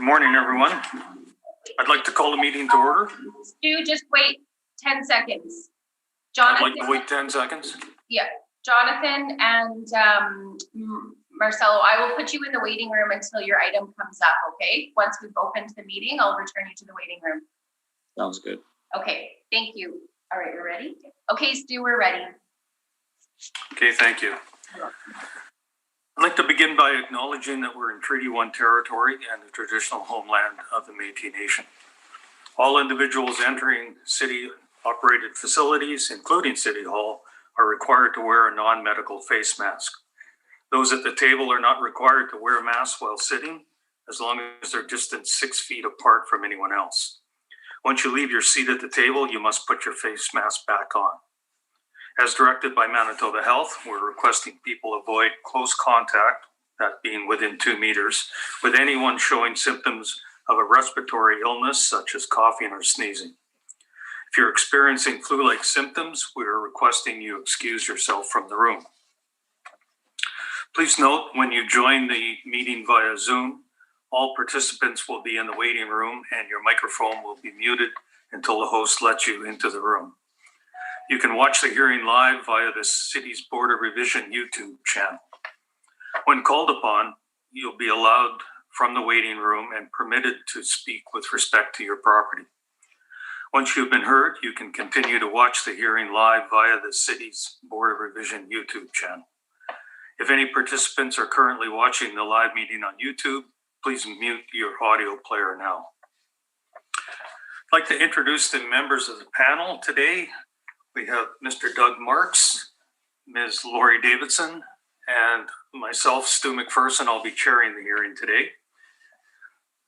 Good morning, everyone. I'd like to call the meeting to order. Stu, just wait 10 seconds. I'd Jonathan, like to wait 10 seconds. yeah, Jonathan and Marcelo, I will put you in the waiting room until your item comes up, okay? Once we've opened the meeting, I'll return you to the waiting room. Sounds good. Okay, thank you. All right, you're ready? Okay, Stu, we're ready. Okay, thank you. I'd like to begin by acknowledging that we're in Treaty 1 territory and the traditional homeland of the Métis Nation. All individuals entering city-operated facilities, including City Hall, are required to wear a non-medical face mask. Those at the table are not required to wear masks while sitting, as long as they're distanced 6 feet apart from anyone else. Once you leave your seat at the table, you must put your face mask back on. As directed by Manitoba Health, we're requesting people avoid close contact, that being within 2 meters, with anyone showing symptoms of a respiratory illness such as coughing or sneezing. If you're experiencing flu-like symptoms, we are requesting you excuse yourself from the room. Please note, when you join the meeting via Zoom, all participants will be in the waiting room and your microphone will be muted until the host lets you into the room. You can watch the hearing live via the City's Board of Revision YouTube channel. When called upon, you'll be allowed from the waiting room and permitted to speak with respect to your property. Once you've been heard, you can continue to watch the hearing live via the City's Board of Revision YouTube channel. If any participants are currently watching the live meeting on YouTube, please mute your audio player now. I'd like to introduce the members of the panel today. We have Mr. Doug Marks, Ms. Lori Davidson, and myself, Stu McPherson. I'll be chairing the hearing today.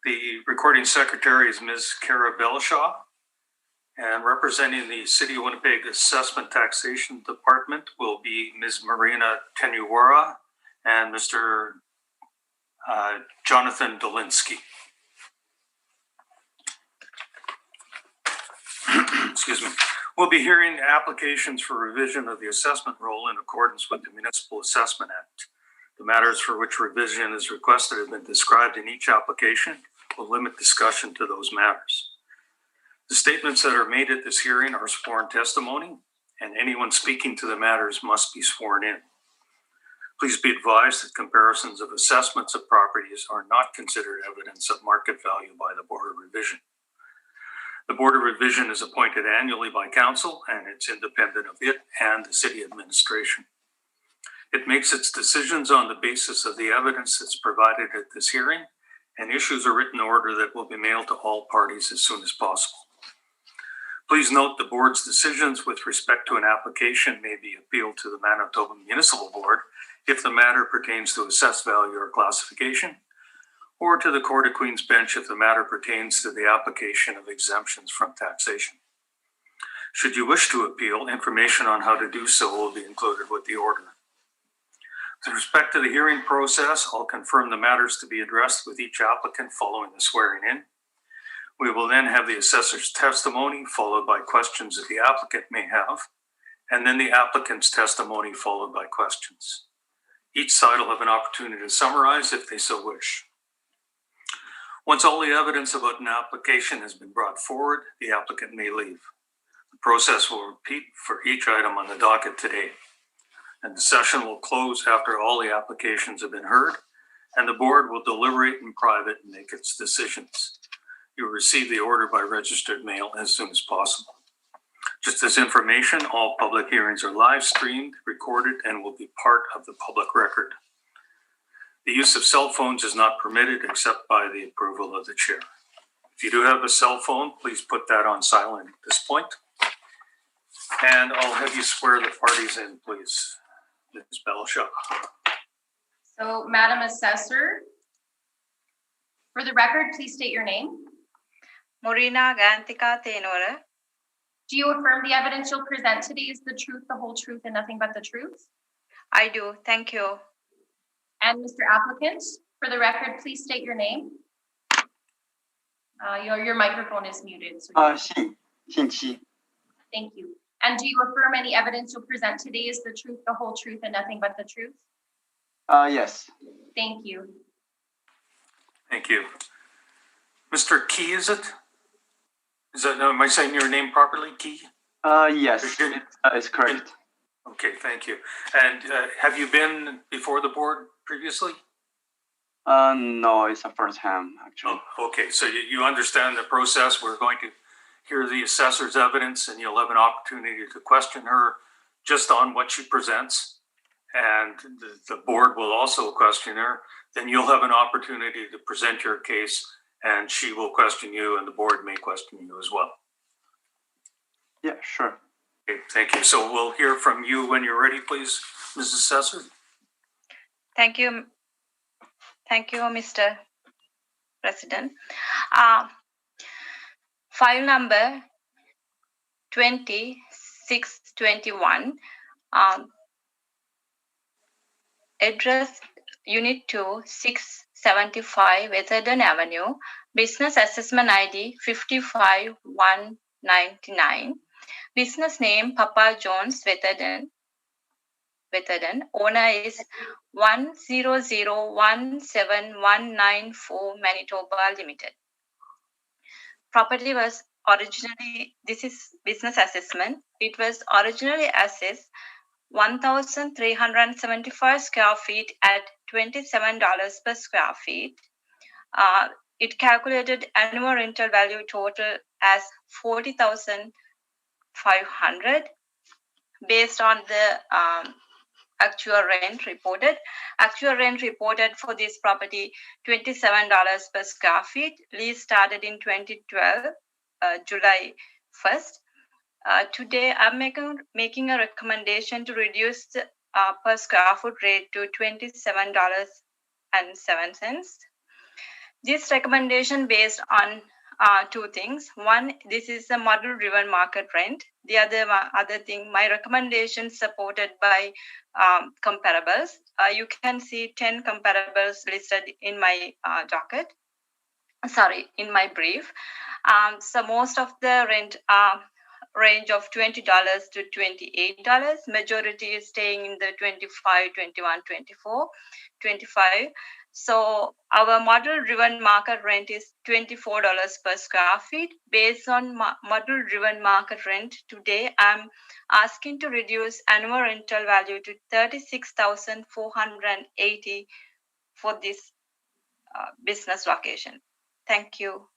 The recording secretary is Ms. Kara Belshaw, and representing the City of Winnipeg Assessment Taxation Department will be Ms. Marina Tenuwara and Mr. Jonathan Dolinsky. Excuse me. We'll be hearing applications for revision of the assessment roll in accordance with the Municipal Assessment Act. The matters for which revision is requested have been described in each application. We'll limit discussion to those matters. The statements that are made at this hearing are sworn testimony, and anyone speaking to the matters must be sworn in. Please be advised that comparisons of assessments of properties are not considered evidence of market value by the Board of Revision. The Board of Revision is appointed annually by Council, and it's independent of it and the City Administration. It makes its decisions on the basis of the evidence that's provided at this hearing and issues a written order that will be mailed to all parties as soon as possible. Please note the Board's decisions with respect to an application may be appealed to the Manitoba Municipal Board if the matter pertains to assessed value or classification, or to the Court of Queen's Bench if the matter pertains to the application of exemptions from taxation. Should you wish to appeal, information on how to do so will be included with the order. With respect to the hearing process, I'll confirm the matters to be addressed with each applicant following the swearing in. We will then have the assessor's testimony followed by questions that the applicant may have, and then the applicant's testimony followed by questions. Each side will have an opportunity to summarize if they so wish. Once all the evidence about an application has been brought forward, the applicant may leave. The process will repeat for each item on the docket today, and the session will close after all the applications have been heard, and the Board will deliberate in private and make its decisions. You'll receive the order by registered mail as soon as possible. Just as information, all public hearings are live streamed, recorded, and will be part of the public record. The use of cell phones is not permitted except by the approval of the chair. If you do have a cell phone, please put that on silent at this point. And I'll have you swear the parties in, please. Ms. Belshaw. So, Madam Assessor, for the record, please state your name. Marina Gantika Tenora. Do you affirm the evidence you'll present today is the truth, the whole truth, and nothing but the truth? I do. Thank you. And Mr. Applicant, for the record, please state your name. Your microphone is muted. So Thank you. And do you affirm any evidence you'll present today is the truth, the whole truth, and nothing but the truth? Yes. Thank you. Thank you. Mr. Key, is it? Am I saying your name properly, Key? Yes, it's correct. Okay, thank you. And have you been before the board previously? No, it's the first time, actually. Oh, okay, so you understand the process. We're going to hear the assessor's evidence and you'll have an opportunity to question her just on what she presents. And the board will also question her. Then you'll have an opportunity to present your case and she will question you and the board may question you as well. Yeah, sure. Okay, thank you. So we'll hear from you when you're ready, please, Mrs. Assessor. Thank you. Thank you, Mr. President. File number 2621, address Unit 2, 675 Wetherden Avenue, Business Assessment ID 55199, Business name Papa John's Wetherden. Owner is 100171994 Manitoba Limited. Property was originally, this is business assessment. It was originally assessed 1,375 square feet at $27 per square feet. It calculated annual rental value total as 40,500 based on the actual rent reported. Actual rent reported for this property, $27 per square feet. Lease started in 2012, July 1st. Today, I'm making a recommendation to reduce the per square foot rate to $27.07. This recommendation based on two things. One, this is a model-driven market rent. The other thing, my recommendation supported by comparables. You can see 10 comparables listed in my docket. Sorry, in my brief. So most of the rent range of $20 to $28. Majority is staying in the 25, 21, 24, 25. So our model-driven market rent is $24 per square feet. Based on model-driven market rent, today I'm asking to reduce annual rental value to $36,480 for this business location. Thank you,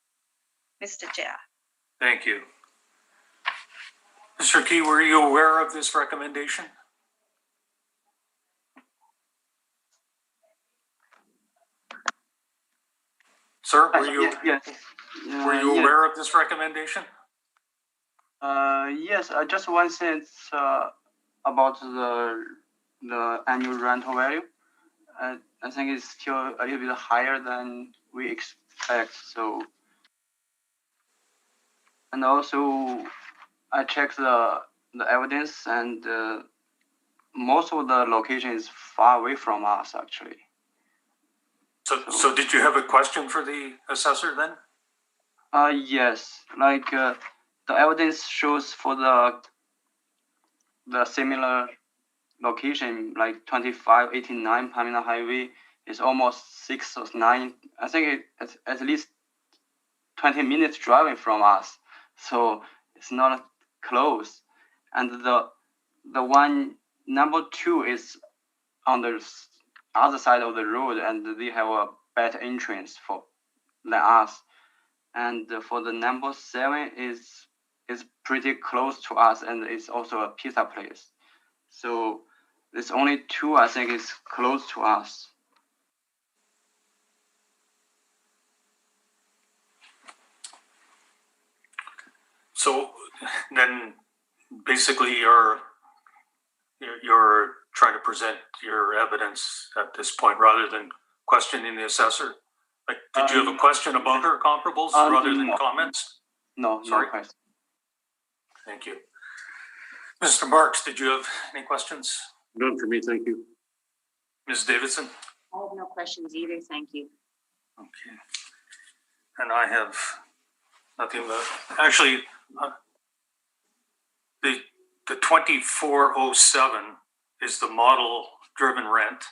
Mr. Chair. Thank you. Mr. Key, were you aware of this recommendation? Sir, were you, Yes. were you aware of this recommendation? Yes, just one sentence about the annual rental value. I think it's still a little bit higher than we expect. So, and also I checked the evidence, and most of the location is far away from us, actually. So did you have a question for the assessor then? Yes, like the evidence shows for the similar location, like 2589 Pamina Highway is almost 6 or 9. I think it's at least 20 minutes driving from us, so it's not close. And the one number 2 is on the other side of the road, and they have a better entrance than us. And for the number 7 is pretty close to us, and it's also a pizza place. So there's only 2 I think is close to us. So then basically you're trying to present your evidence at this point rather than questioning the assessor? Like, did you have a question about her comparables rather than comments? No, Sorry. no question. Thank you. Mr. Marks, did you have any questions? None for me, thank you. Ms. Davidson? I have no questions either, thank you. Okay. And I have nothing but, actually, the 2407 is the model driven rent,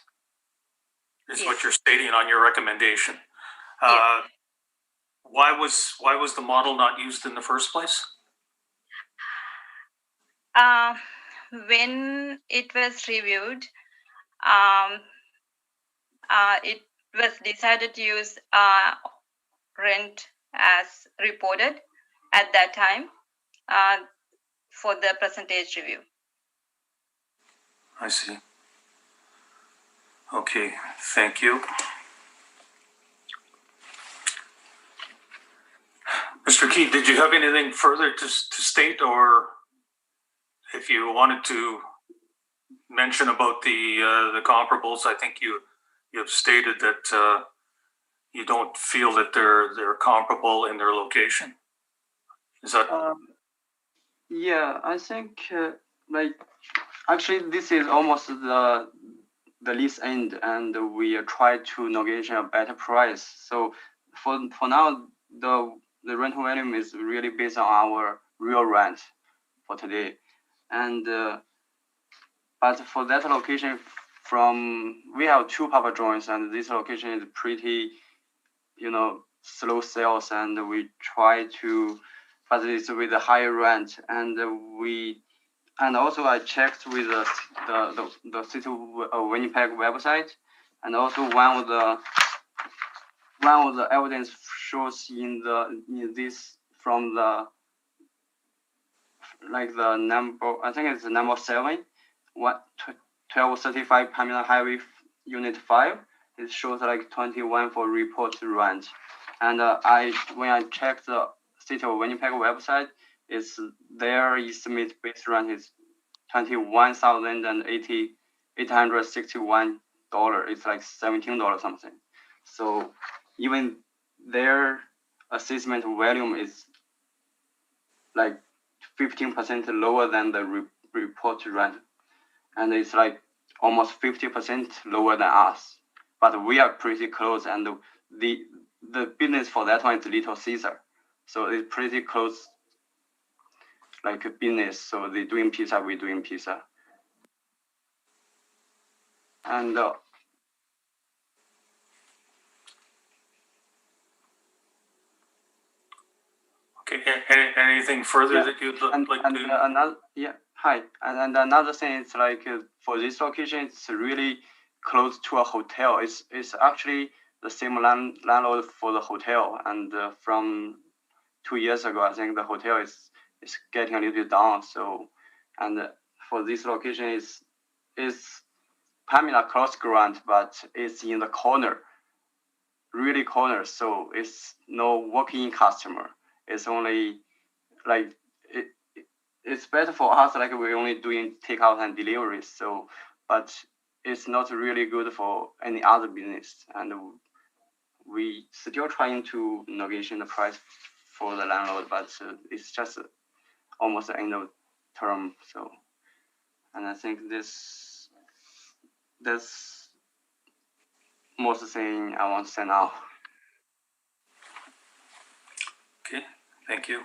is what Yes. you're stating on your recommendation. Yes. why was the model not used in the first place? When it was reviewed, it was decided to use rent as reported at that time for the percentage review. I see. Okay, thank you. Mr. Key, did you have anything further to state, or if you wanted to mention about the comparables? I think you have stated that you don't feel that they're comparable in their location. Is that? Yeah, I think like actually this is almost the lease end, and we try to negotiate a better price. So for now, the rental volume is really based on our real rent for today, and but for that location, we have 2 Papa John's, and this location is pretty, slow sales, and we try to, but it's with a higher rent, and also I checked with the city of Winnipeg website, and also one of the evidence shows in this from the number, I think it's the number 7, 1235 Pamela Highway Unit 5. It shows like 21 for report rent, and when I checked the city of Winnipeg website, their estimate base rent is $21,861. It's like $17 something. So even their assessment volume is like 15% lower than the report rent, and it's like almost 50% lower than us. But we are pretty close, and the business for that one is Little Caesar, so it's pretty close, like a business. So they doing pizza, we doing pizza, and Okay, anything further that you'd like to? Another, hi, and another thing is like for this location, it's really close to a hotel. It's actually the same landlord for the hotel, and from 2 years ago, I think the hotel is getting a little bit down. So, and for this location is Pamela Cross Grant, but it's in the corner, really corner. So it's no walk-in customer. It's only like it's better for us, like we're only doing takeout and deliveries. So, but it's not really good for any other business, and we still trying to negotiate the price for the landlord, but it's just almost the end of term. So, and I think that's most thing I want to say now. Okay, thank you.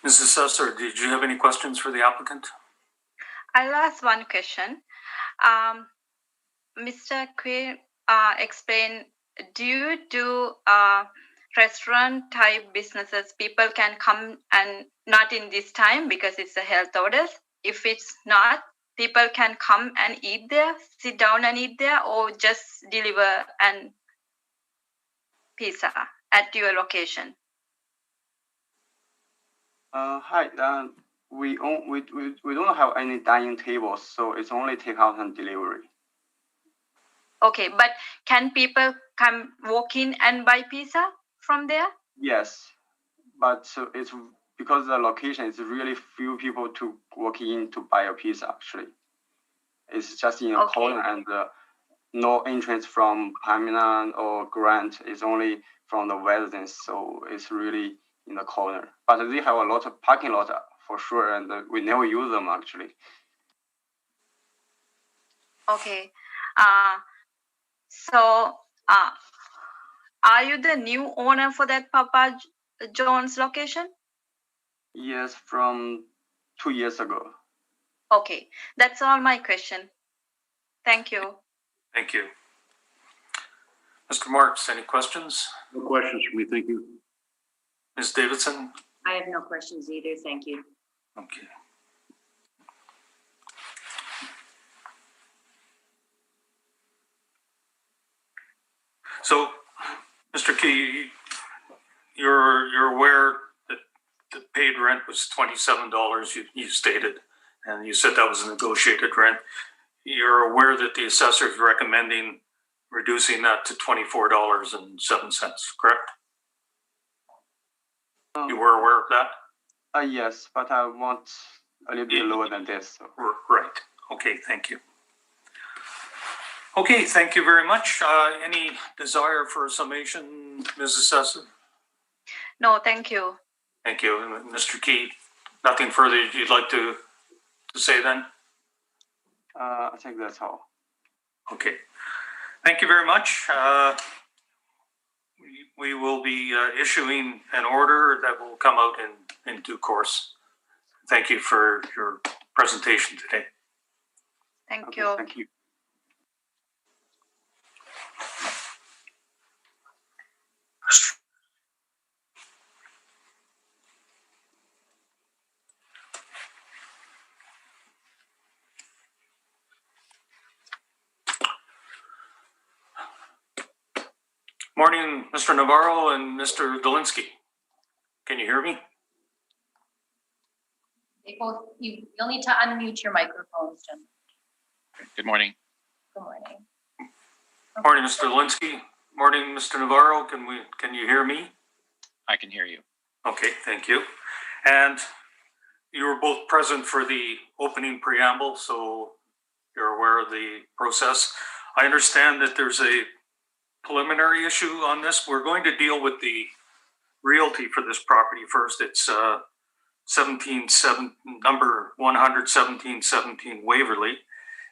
Mrs. Susser, did you have any questions for the applicant? I'll ask one question. Mr. Quinn explained, do you do restaurant type businesses? People can come and not in this time because it's a health orders. If it's not, people can come and eat there, sit down and eat there, or just deliver and pizza at your location? Hi. We don't have any dining tables, so it's only takeout and delivery. Okay, but can people come walk in and buy pizza from there? Yes, but it's because the location is really few people to walk in to buy a pizza. Actually, it's just in a corner, and no entrance from Pamela or Grant. It's only from the residents, so it's really in the corner. But they have a lot of parking lot for sure, and we never use them actually. Okay. So, are you the new owner for that Papa John's location? Yes, from 2 years ago. Okay, that's all my question. Thank you. Thank you. Mr. Marks, any questions? No questions for me, thank you. Ms. Davidson? I have no questions either, thank you. Okay. So, Mr. Key, you're aware that the paid rent was $27, you stated, and you said that was a negotiated rent. You're aware that the assessor is recommending reducing that to $24.07, correct? You were aware of that? Yes, but I want a little bit lower than this. So. Right. Okay, thank you. Okay, thank you very much. Any desire for a summation, Ms. Assessor? No, thank you. Thank you. And Mr. Key, nothing further you'd like to say then? I think that's all. Okay. Thank you very much. We will be issuing an order that will come out in due course. Thank you for your presentation today. Thank Okay, you. thank you. Morning, Mr. Navarro and Mr. Dolinsky. Can you hear me? You'll need to unmute your microphones, Jim. Good morning. Good morning. Morning, Mr. Dolinsky. Morning, Mr. Navarro. Can you hear me? I can hear you. Okay, thank you. And you were both present for the opening preamble, so you're aware of the process. I understand that there's a preliminary issue on this. We're going to deal with the realty for this property first. It's number 11717 Waverly.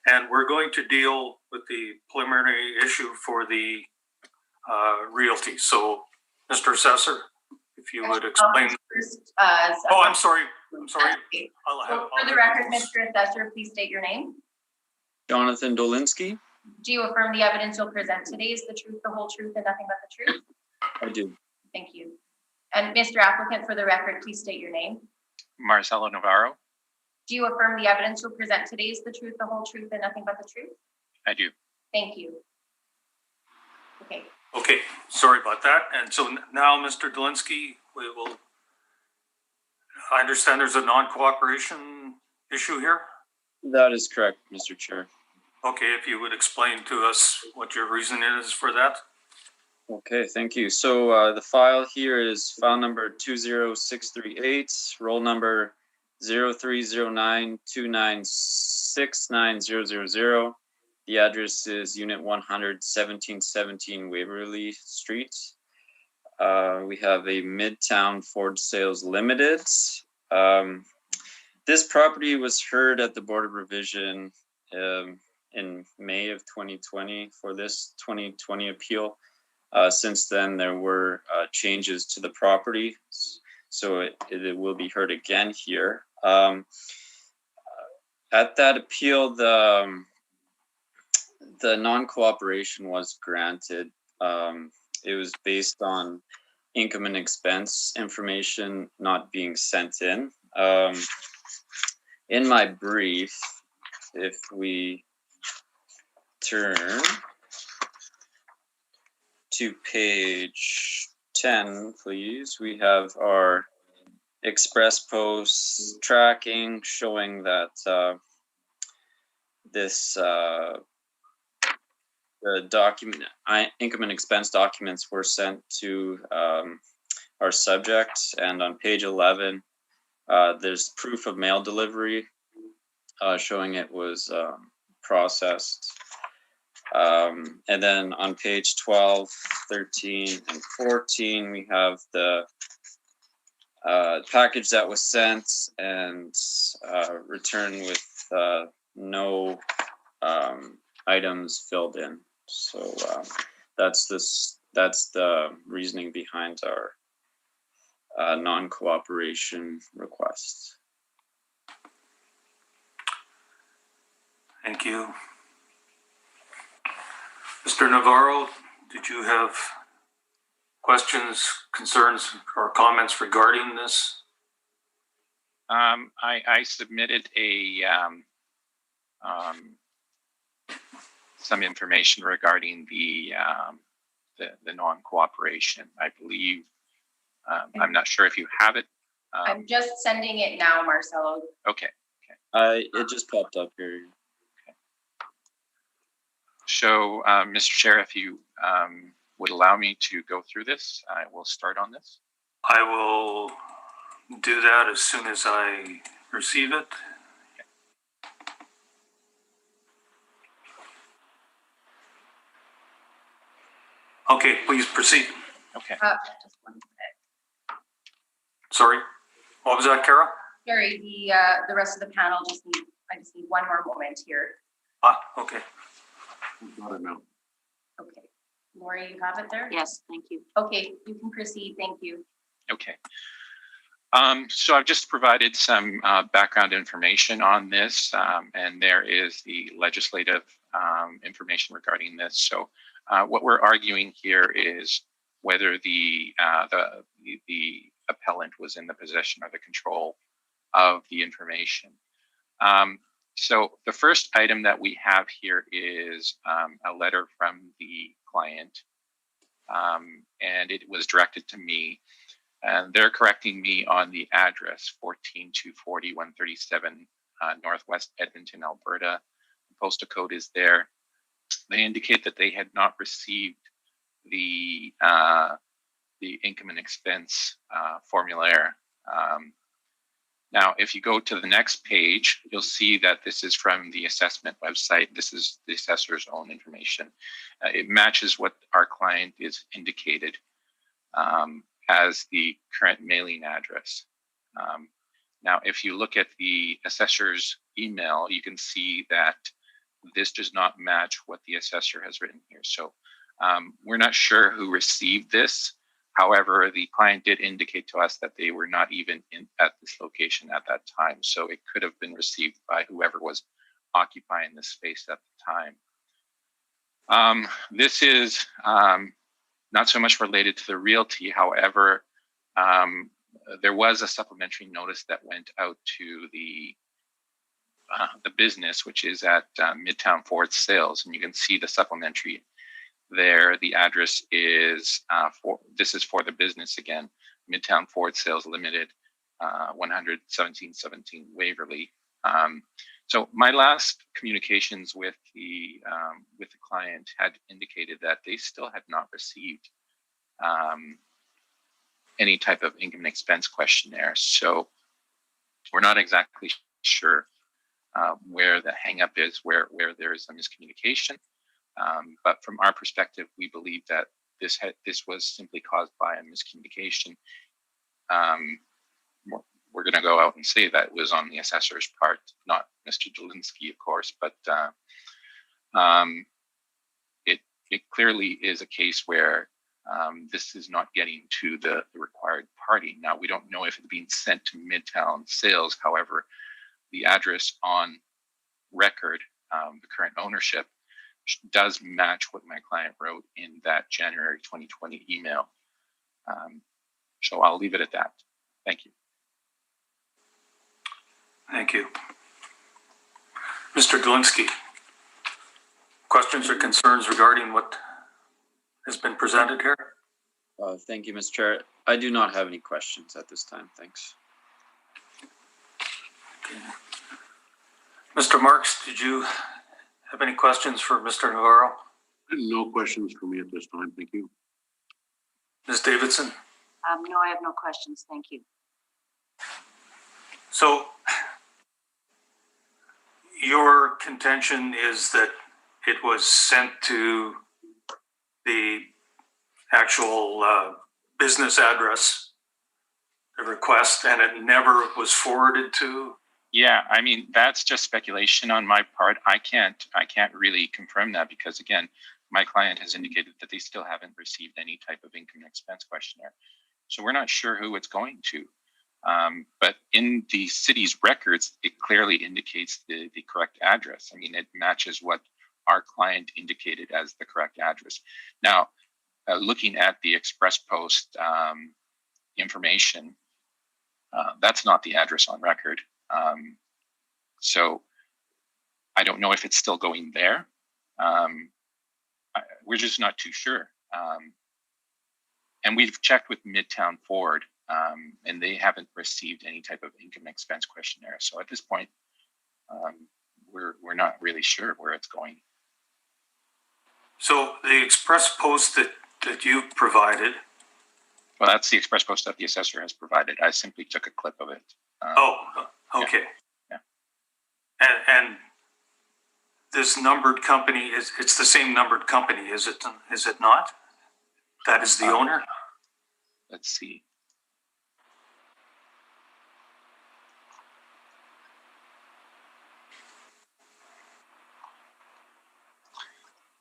And we're going to deal with the preliminary issue for the realty. So, Mr. Assessor, if you would explain. Oh, I'm sorry. Okay. So for the record, Mr. Assessor, please state your name. Jonathan Dolinsky. Do you affirm the evidence you'll present today is the truth, the whole truth, and nothing but the truth? I do. Thank you. And Mr. Applicant, for the record, please state your name. Marcelo Navarro. Do you affirm the evidence you'll present today is the truth, the whole truth, and nothing but the truth? I do. Thank you. Okay. Okay, sorry about that. And so now, Mr. Dolinsky, I understand there's a non-cooperation issue here. That is correct, Mr. Chair. Okay, if you would explain to us what your reason is for that. Okay, thank you. So the file here is file number 20638, roll number 0309296900. The address is Unit 100, 1717 Waverly Street. We have a Midtown Ford Sales Limited. This property was heard at the Board of Revision in May of 2020 for this 2020 appeal. Since then, there were changes to the property, so it will be heard again here. At that appeal, the non-cooperation was granted. It was based on income and expense information not being sent in. In my brief, if we turn to page 10, please, we have our express post tracking showing that the document, income and expense documents were sent to our subject, and on page 11, there's proof of mail delivery showing it was processed. And then on page 12, 13, and 14, we have the package that was sent and returned with no items filled in. So that's the reasoning behind our non-cooperation request. Thank you. Mr. Navarro, did you have questions, concerns, or comments regarding this? I submitted some information regarding the non-cooperation. I believe, I'm not sure if you have it. I'm just sending it now, Marcelo. Okay. It just popped up here. So, Mr. Chair, if you would allow me to go through this, I will start on this. I will do that as soon as I receive it. Okay, please proceed. Okay. Just one minute. Sorry, what was that, Kara? Sorry, the rest of the panel I just need one more moment here. Okay. Got it now. Okay. Lori, you have it there? Yes, thank you. Okay, you can proceed. Thank you. Okay. So I've just provided some background information on this, and there is the legislative information regarding this. So what we're arguing here is whether the appellant was in the possession or the control of the information. So the first item that we have here is a letter from the client, and it was directed to me. And they're correcting me on the address, 14240 137 Northwest Edmonton, Alberta. The postal code is there. They indicate that they had not received the income and expense formulaire. Now, if you go to the next page, you'll see that this is from the assessment website. This is the assessor's own information. It matches what our client is indicated as the current mailing address. Now, if you look at the assessor's email, you can see that this does not match what the assessor has written here. So we're not sure who received this. However, the client did indicate to us that they were not even at this location at that time. So it could have been received by whoever was occupying this space at the time. This is not so much related to the realty. However, there was a supplementary notice that went out to the business, which is at Midtown Ford Sales, and you can see the supplementary there. The address is this is for the business again, Midtown Ford Sales Limited, 11717 Waverly. So my last communications with the client had indicated that they still had not received any type of income and expense questionnaire. So we're not exactly sure where the hangup is, where there is a miscommunication. But from our perspective, we believe that this was simply caused by a miscommunication. We're going to go out and say that it was on the assessor's part, not Mr. Dolinsky, of course, but it clearly is a case where this is not getting to the required party. Now, we don't know if it's being sent to Midtown Sales. However, the address on record, the current ownership, does match what my client wrote in that January 2020 email. So I'll leave it at that. Thank you. Thank you. Mr. Dolinsky, questions or concerns regarding what has been presented here? Thank you, Mr. Chair. I do not have any questions at this time. Thanks. Okay. Mr. Marks, did you have any questions for Mr. Navarro? No questions for me at this time. Thank you. Ms. Davidson? No, I have no questions. Thank you. So your contention is that it was sent to the actual business address, the request, and it never was forwarded to? Yeah, I mean, that's just speculation on my part. I can't really confirm that because, again, my client has indicated that they still haven't received any type of income and expense questionnaire. So we're not sure who it's going to. But in the city's records, it clearly indicates the correct address. I mean, it matches what our client indicated as the correct address. Now, looking at the express post information, that's not the address on record. So I don't know if it's still going there. We're just not too sure. And we've checked with Midtown Ford, and they haven't received any type of income expense questionnaire. So at this point, we're not really sure where it's going. So the express post that you provided. Well, that's the express post that the assessor has provided. I simply took a clip of it. Okay. Yeah. And this numbered company it's the same numbered company, is it not? That is the owner? Let's see.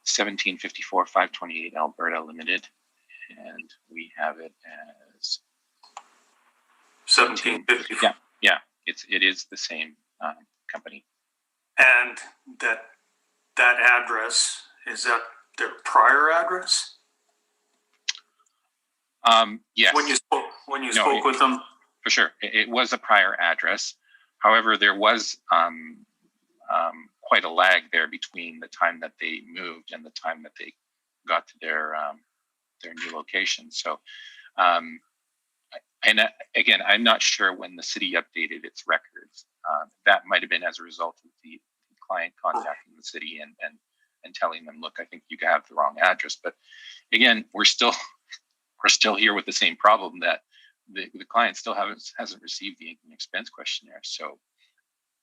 $1754 528 Alberta Limited, and we have it as 1754. Yeah, it is the same company. And that address, is that their prior address? Yes. When you spoke with them? For sure. It was a prior address. However, there was quite a lag there between the time that they moved and the time that they got to their new location. So, and again, I'm not sure when the city updated its records. That might have been as a result of the client contacting the city and telling them, look, I think you have the wrong address. But again, we're still here with the same problem that the client still hasn't received the income expense questionnaire. So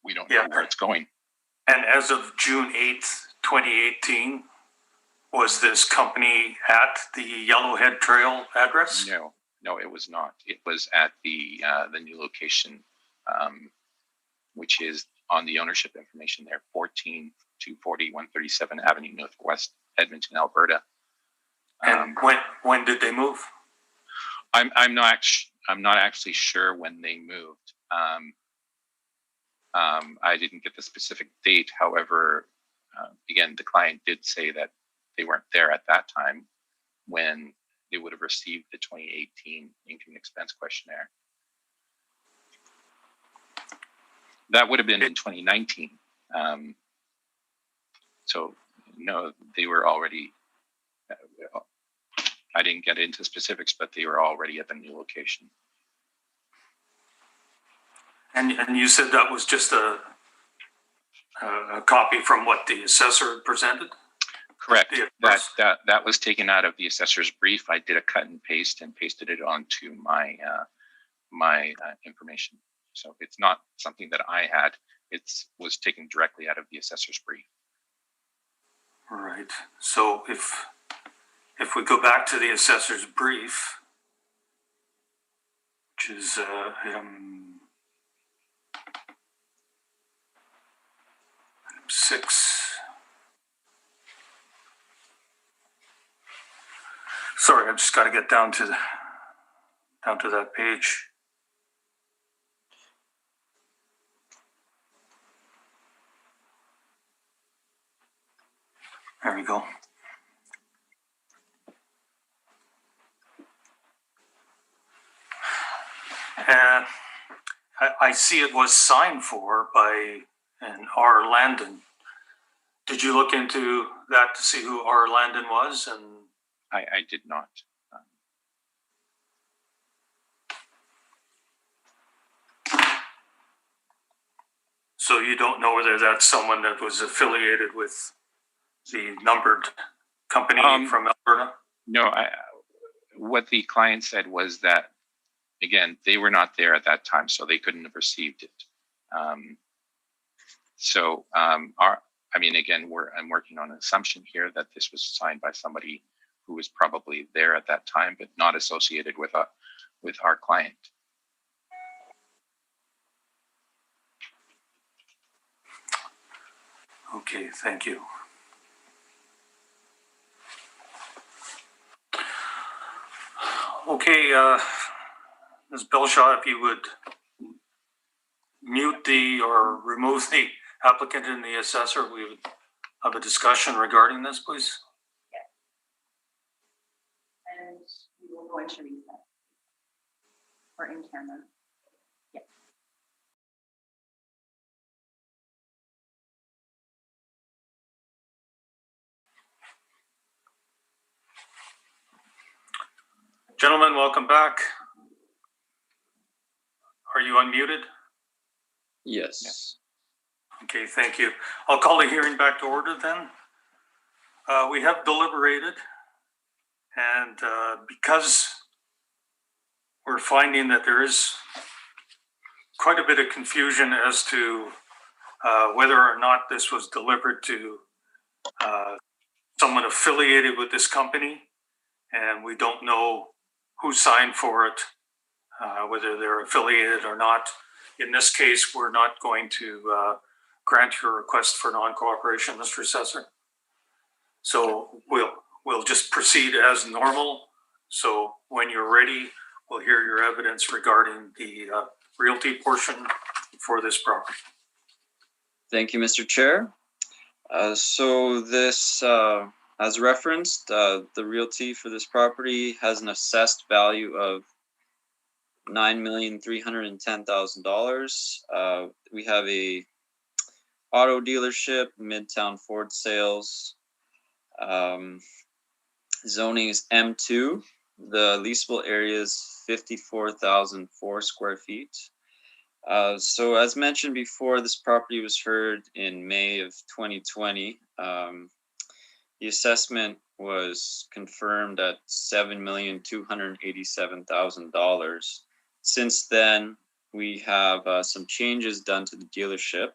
we don't know where it's going. And as of June 8th, 2018, was this company at the Yellowhead Trail address? No, it was not. It was at the new location, which is on the ownership information there, 14240 137 Avenue Northwest, Edmonton, Alberta. And when did they move? I'm not actually sure when they moved. I didn't get the specific date. However, again, the client did say that they weren't there at that time when they would have received the 2018 income expense questionnaire. That would have been in 2019. So no, they were already, I didn't get into specifics, but they were already at the new location. And you said that was just a copy from what the assessor presented? Correct. That was taken out of the assessor's brief. I did a cut and paste and pasted it onto my information. So it's not something that I had. It was taken directly out of the assessor's brief. All right. So if we go back to the assessor's brief, which is item 6. Sorry, I've just got to get down to that page. There we go. And I see it was signed for by an R. Landon. Did you look into that to see who R. Landon was? And I did not. So you don't know whether that's someone that was affiliated with the numbered company from Alberta? No, what the client said was that, again, they were not there at that time, so they couldn't have received it. Again, I'm working on an assumption here that this was signed by somebody who was probably there at that time, but not associated with our client. Okay, thank you. Okay, Ms. Belshaw, if you would mute or remove the applicant and the assessor, we would have a discussion regarding this, please. or in camera. Yeah. Gentlemen, welcome back. Are you unmuted? Yes. Okay, thank you. I'll call the hearing back to order then. We have deliberated, and because we're finding that there is quite a bit of confusion as to whether or not this was delivered to someone affiliated with this company, and we don't know who signed for it, whether they're affiliated or not. In this case, we're not going to grant your request for non-cooperation, Mr. Assessor. So we'll just proceed as normal. So when you're ready, we'll hear your evidence regarding the realty portion for this property. Thank you, Mr. Chair. So this, as referenced, the realty for this property has an assessed value of $9,310,000. We have a auto dealership, Midtown Ford Sales. Zoning is M2. The leasable area is 54,004 square feet. So as mentioned before, this property was heard in May of 2020. The assessment was confirmed at $7,287,000. Since then, we have some changes done to the dealership.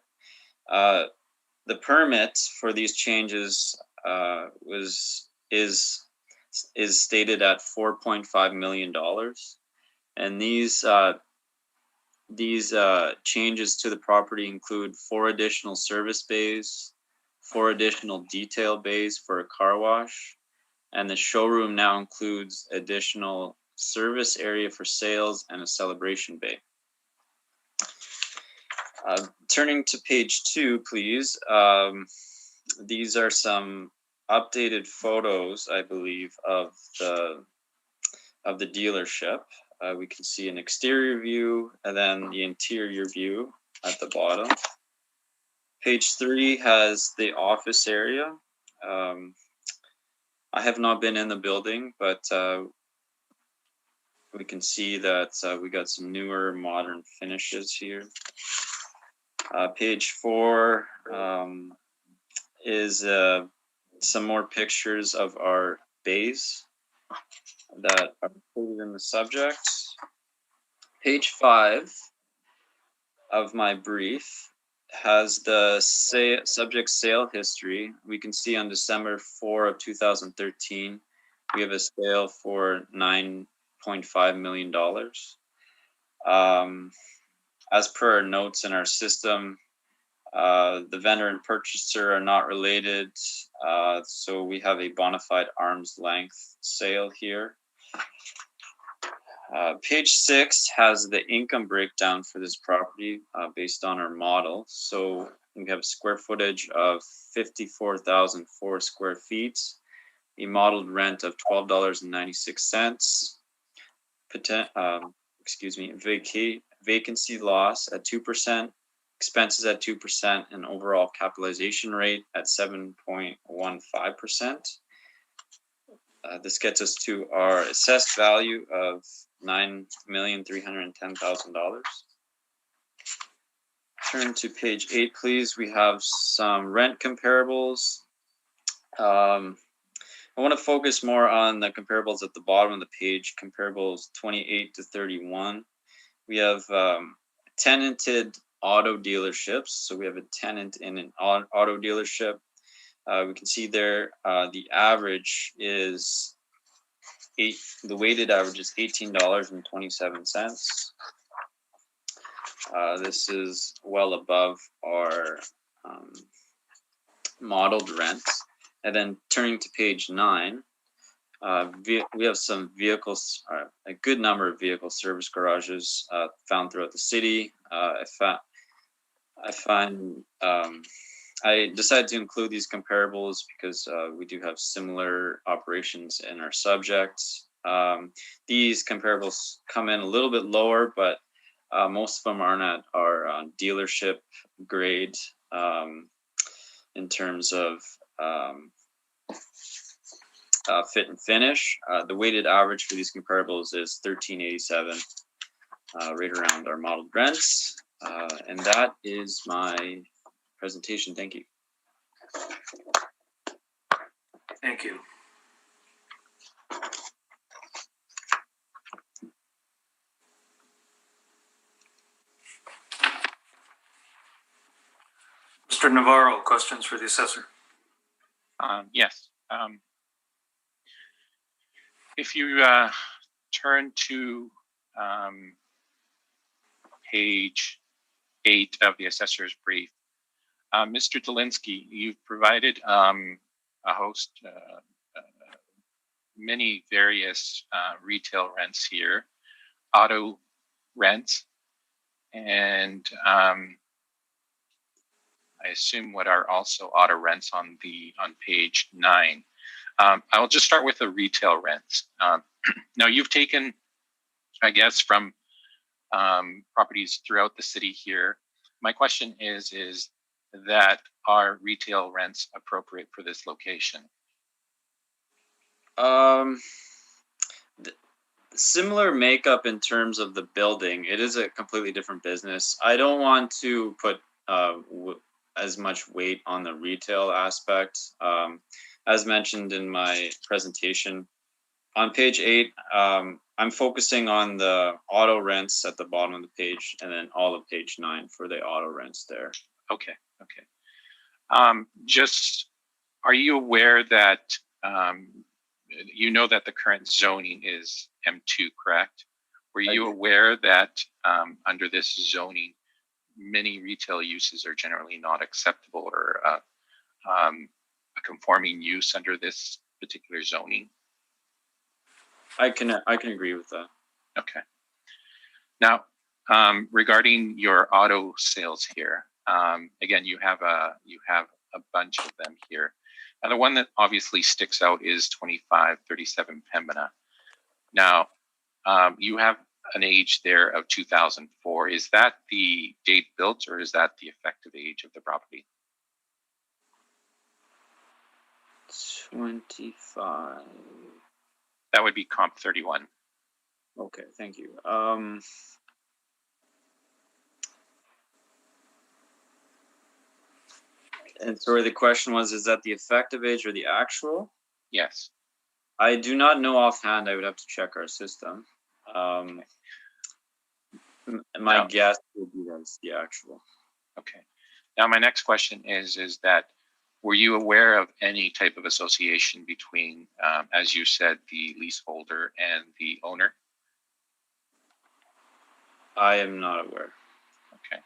The permit for these changes is stated at $4.5 million, and these changes to the property include 4 additional service bays, 4 additional detail bays for a car wash, and the showroom now includes additional service area for sales and a celebration bay. Turning to page 2, please. These are some updated photos, I believe, of the dealership. We can see an exterior view and then the interior view at the bottom. Page 3 has the office area. I have not been in the building, but we can see that we got some newer modern finishes here. Page 4 is some more pictures of our bays that are included in the subject. Page 5 of my brief has the subject sale history. We can see on December 4 of 2013, we have a sale for $9.5 million. As per our notes in our system, the vendor and purchaser are not related, so we have a bona fide arm's length sale here. Page 6 has the income breakdown for this property based on our model. So we have square footage of 54,004 square feet, a modeled rent of $12.96, vacancy loss at 2%, expenses at 2%, and overall capitalization rate at 7.15%. This gets us to our assessed value of $9,310,000. Turn to page 8, please. We have some rent comparables. I want to focus more on the comparables at the bottom of the page, comparables 28 to 31. We have tenanted auto dealerships. So we have a tenant in an auto dealership. We can see there the average is the weighted average is $18.27. This is well above our modeled rent. And then turning to page 9, we have some vehicles, a good number of vehicle service garages found throughout the city. I decided to include these comparables because we do have similar operations in our subjects. These comparables come in a little bit lower, but most of them aren't at our dealership grade in terms of fit and finish. The weighted average for these comparables is 1387, right around our modeled rents. And that is my presentation. Thank you. Thank you. Mr. Navarro, questions for the assessor? Yes. If you turn to page 8 of the assessor's brief, Mr. Dolinsky, you've provided a host, many various retail rents here, auto rents, and I assume what are also auto rents on page 9. I'll just start with the retail rents. Now you've taken, I guess, from properties throughout the city here. My question is that are retail rents appropriate for this location? Similar makeup in terms of the building. It is a completely different business. I don't want to put as much weight on the retail aspect. As mentioned in my presentation, on page 8, I'm focusing on the auto rents at the bottom of the page, and then all of page 9 for the auto rents there. Okay. Just, are you aware that you know that the current zoning is M2, correct? Were you aware that under this zoning, many retail uses are generally not acceptable or a conforming use under this particular zoning? I can agree with that. Okay. Now, regarding your auto sales here, again, you have a bunch of them here. Now, the one that obviously sticks out is 2537 Pembina. Now, you have an age there of 2004. Is that the date built, or is that the effective age of the property? 25. That would be comp 31. Okay, thank you. And sorry, the question was, is that the effective age or the actual? Yes. I do not know offhand. I would have to check our system. My guess would be that's the actual. Okay. Now, my next question is that, were you aware of any type of association between, as you said, the leaseholder and the owner? I am not aware. Okay.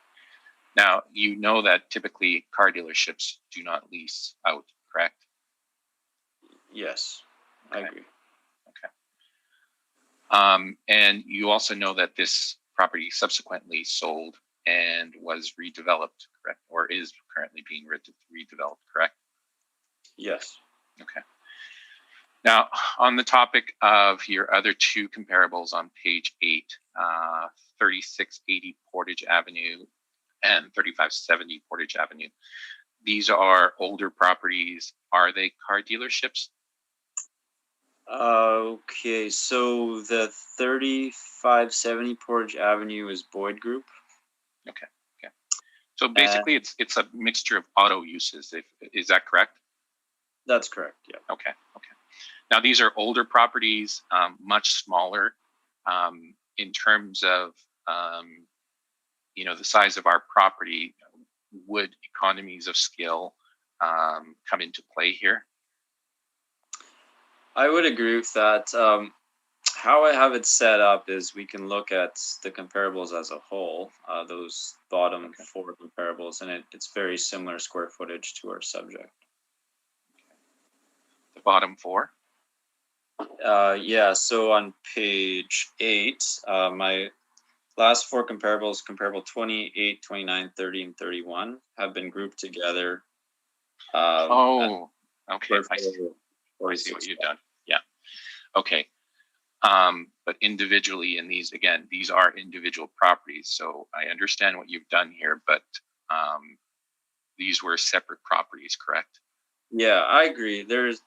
Now, you know that typically car dealerships do not lease out, correct? Yes, Okay. I agree. Okay. And you also know that this property subsequently sold and was redeveloped, correct? Or is currently being redeveloped, correct? Yes. Okay. Now, on the topic of your other two comparables on page 8, 3680 Portage Avenue and 3570 Portage Avenue, these are older properties. Are they car dealerships? Okay, so the 3570 Portage Avenue is Boyd Group. Okay. So basically, it's a mixture of auto uses. Is that correct? That's correct. Yeah. Okay. Now, these are older properties, much smaller in terms of the size of our property. Would economies of scale come into play here? I would agree with that. How I have it set up is we can look at the comparables as a whole, those bottom 4 comparables, and it's very similar square footage to our subject. The bottom 4? Yeah, so on page 8, my last 4 comparables, comparable 28, 29, 30, and 31, have been grouped together. Okay. I see what you've done. Yeah. Okay. But individually in these, again, these are individual properties. So I understand what you've done here, but these were separate properties, correct? Yeah, I agree. There's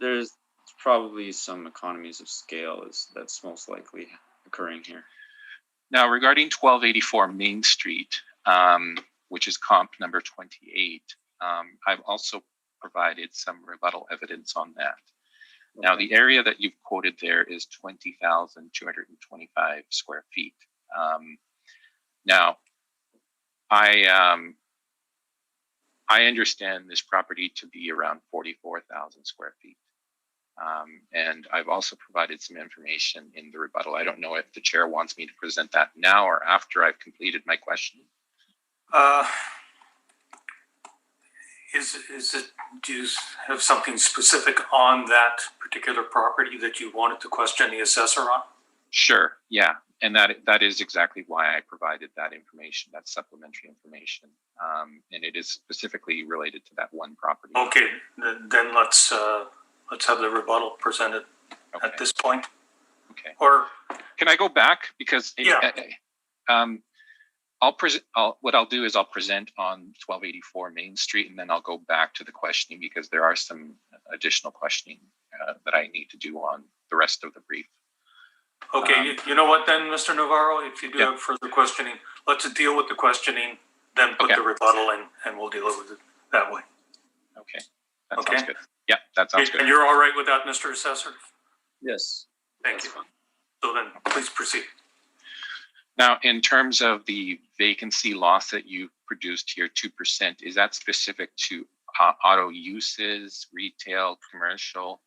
probably some economies of scale that's most likely occurring here. Now, regarding 1284 Main Street, which is comp number 28, I've also provided some rebuttal evidence on that. Okay. Now, the area that you've quoted there is 20,225 square feet. Now, I understand this property to be around 44,000 square feet. And I've also provided some information in the rebuttal. I don't know if the chair wants me to present that now or after I've completed my questioning. Do you have something specific on that particular property that you wanted to question the assessor on? Sure, yeah. And that is exactly why I provided that information, that supplementary information. And it is specifically related to that one property. Okay, then let's have the rebuttal presented at this point. Okay. Or can I go back? Because yeah. What I'll do is I'll present on 1284 Main Street, and then I'll go back to the questioning because there are some additional questioning that I need to do on the rest of the brief. Okay, you know what then, Mr. Navarro, if you do have further questioning, let's deal with the questioning, then put the rebuttal in, and we'll deal with it that way. Okay, that sounds good. Yeah, that sounds good. And you're all right with that, Mr. Assessor? Yes. Thank you. So then, please proceed. Now, in terms of the vacancy loss that you produced here, 2%, is that specific to auto uses, retail, commercial,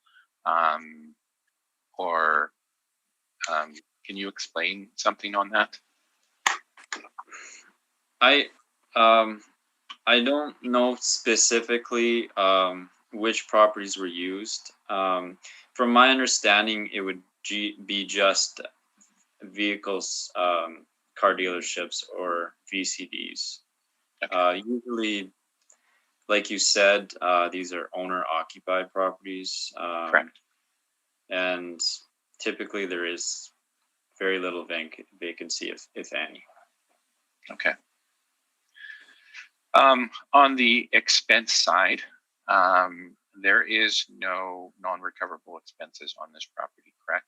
or can you explain something on that? I don't know specifically which properties were used. From my understanding, it would be just vehicles, car dealerships, or VCDs. Okay. Usually, like you said, these are owner-occupied properties. Correct. And typically there is very little vacancy, if any. Okay. On the expense side, there is no non-recoverable expenses on this property, correct?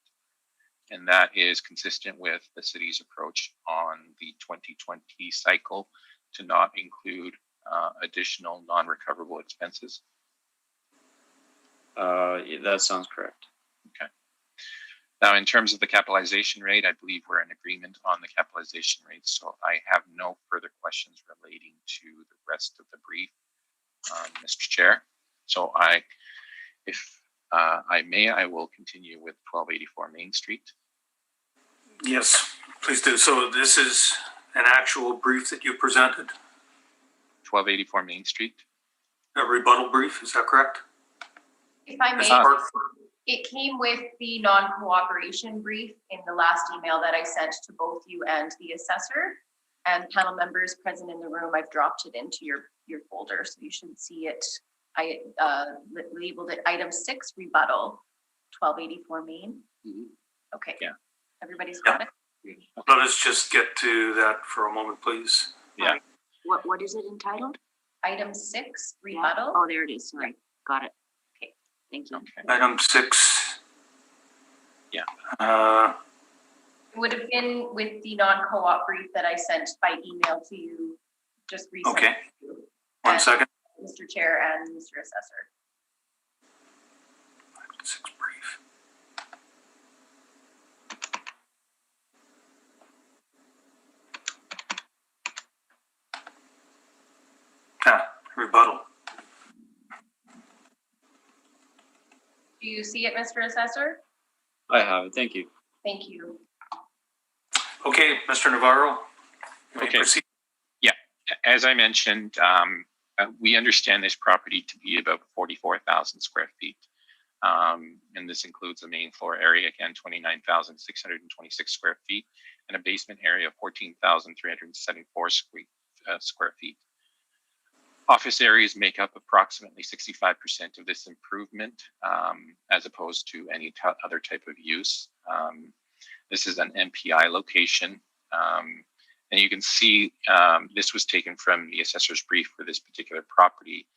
And that is consistent with the city's approach on the 2020 cycle to not include additional non-recoverable expenses. That sounds correct. Okay. Now, in terms of the capitalization rate, I believe we're in agreement on the capitalization rate, so I have no further questions relating to the rest of the brief, Mr. Chair. So if I may, I will continue with 1284 Main Street. Yes, please do. So this is an actual brief that you presented? 1284 Main Street. A rebuttal brief, is that correct? If I may, it came with the non-cooperation brief in the last email that I sent to both you and the assessor. And panel members present in the room, I've dropped it into your folder, so you should see it. I labeled it item 6 rebuttal, 1284 Main. Mm-hmm. Okay. Yeah. Everybody's got it? Let us just get to that for a moment, please. Yeah. What is it entitled? Item 6 rebuttal. Oh, there it is. Sorry. Got it. Okay. Thank you. Okay. Item 6. Yeah. It would have been with the non-co-op brief that I sent by email to you just recently. Okay. 1 second. Mr. Chair and Mr. Assessor. 6 brief. Rebuttal. Do you see it, Mr. Assessor? I have it. Thank you. Thank you. Okay, Mr. Navarro. Okay. Yeah, as I mentioned, we understand this property to be about 44,000 square feet. And this includes a main floor area, again, 29,626 square feet, and a basement area of 14,374 square feet. Office areas make up approximately 65% of this improvement, as opposed to any other type of use. This is an MPI location. And you can see this was taken from the assessor's brief for this particular property.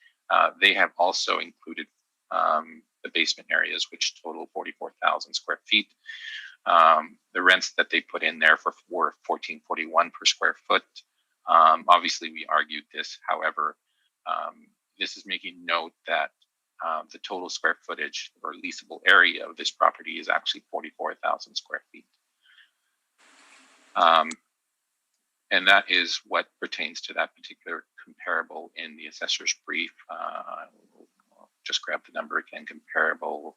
They have also included the basement areas, which total 44,000 square feet. The rents that they put in there were $14.41 per square foot. Obviously, we argued this. However, this is making note that the total square footage or leasable area of this property is actually 44,000 square feet. And that is what pertains to that particular comparable in the assessor's brief. I'll just grab the number again, comparable.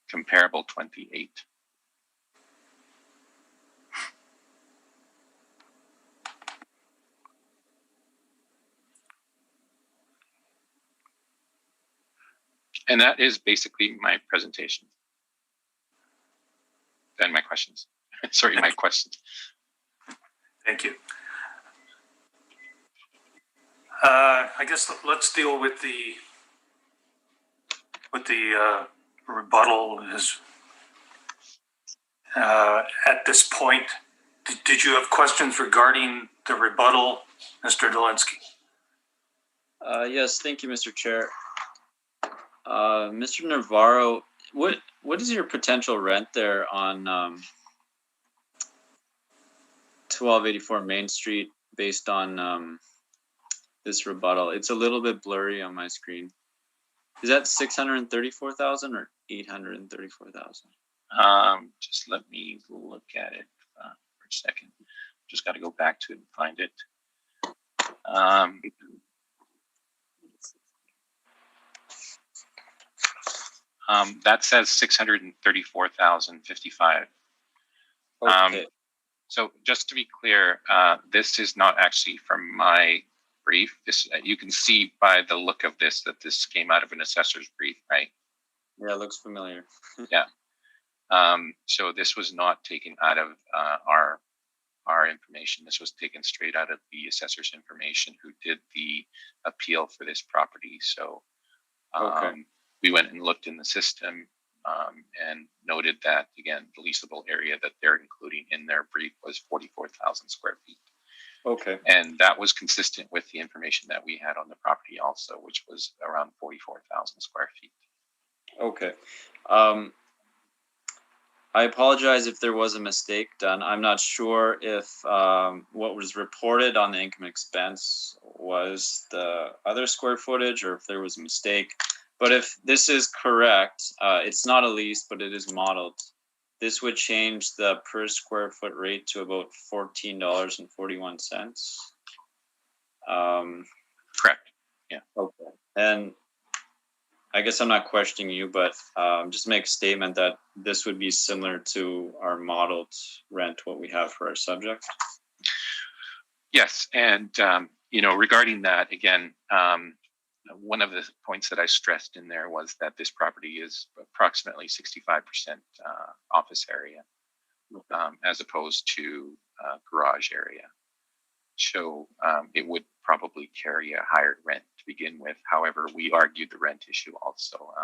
Comparable 28. And that is basically my presentation. And my questions. Sorry, my questions. Thank you. I guess let's deal with the rebuttal is at this point. Did you have questions regarding the rebuttal, Mr. Dolinsky? Yes, thank you, Mr. Chair. Mr. Navarro, what is your potential rent there on 1284 Main Street based on this rebuttal? It's a little bit blurry on my screen. Is that 634,000 or 834,000? Just let me look at it for a second. Just got to go back to it and find it. That says 634,055. Okay. So just to be clear, this is not actually from my brief. This you can see by the look of this that this came out of an assessor's brief, right? Yeah, it looks familiar. Yeah. So this was not taken out of our information. This was taken straight out of the assessor's information who did the appeal for this property. So we went and looked in the system and noted that, again, the leasable area that they're including in their brief was 44,000 square feet. Okay. And that was consistent with the information that we had on the property also, which was around 44,000 square feet. Okay. I apologize if there was a mistake done. I'm not sure if what was reported on the income expense was the other square footage or if there was a mistake. But if this is correct, it's not a lease, but it is modeled. This would change the per square foot rate to about $14.41. Correct. Yeah. Okay. And I guess I'm not questioning you, but just make a statement that this would be similar to our modeled rent, what we have for our subject. Yes, and regarding that, again, one of the points that I stressed in there was that this property is approximately 65% office area, as opposed to garage area. So it would probably carry a higher rent to begin with. However, we argued the rent issue also.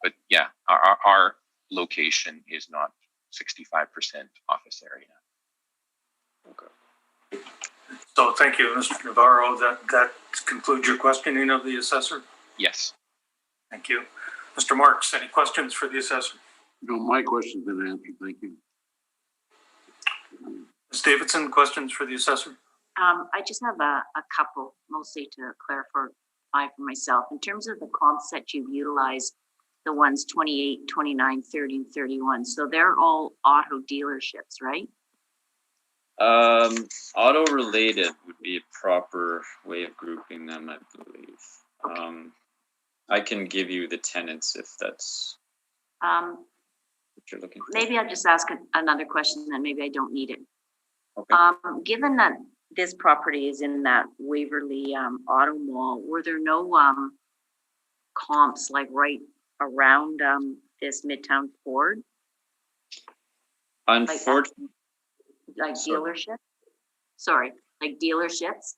But yeah, our location is not 65% office area. Okay. So thank you, Mr. Navarro. That concludes your questioning of the assessor? Yes. Thank you. Mr. Marks, any questions for the assessor? No, my question's been answered. Thank you. Ms. Davidson, questions for the assessor? I just have a couple, mostly to clarify for myself. In terms of the comps that you've utilized, the ones 28, 29, 30, and 31. So they're all auto dealerships, right? Auto related would be a proper way of grouping them, I believe. Okay. I can give you the tenants if that's what you're looking for. Maybe I'll just ask another question, then maybe I don't need it. Okay. Given that this property is in that Waverly Auto Mall, were there no comps like right around this Midtown Ford? Unfortunately, Like dealerships? Sorry, like dealerships?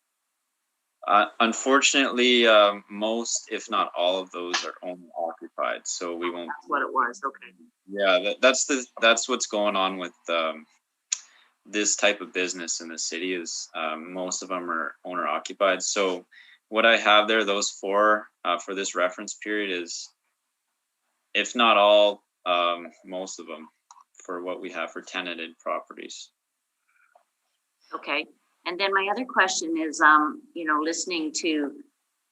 Unfortunately, most, if not all of those are owner occupied, so we won't. That's what it was, okay. Yeah, that's what's going on with this type of business in the city is most of them are owner occupied. So what I have there, those four for this reference period is, if not all, most of them for what we have for tenanted properties. Okay, and then my other question is, you know, listening to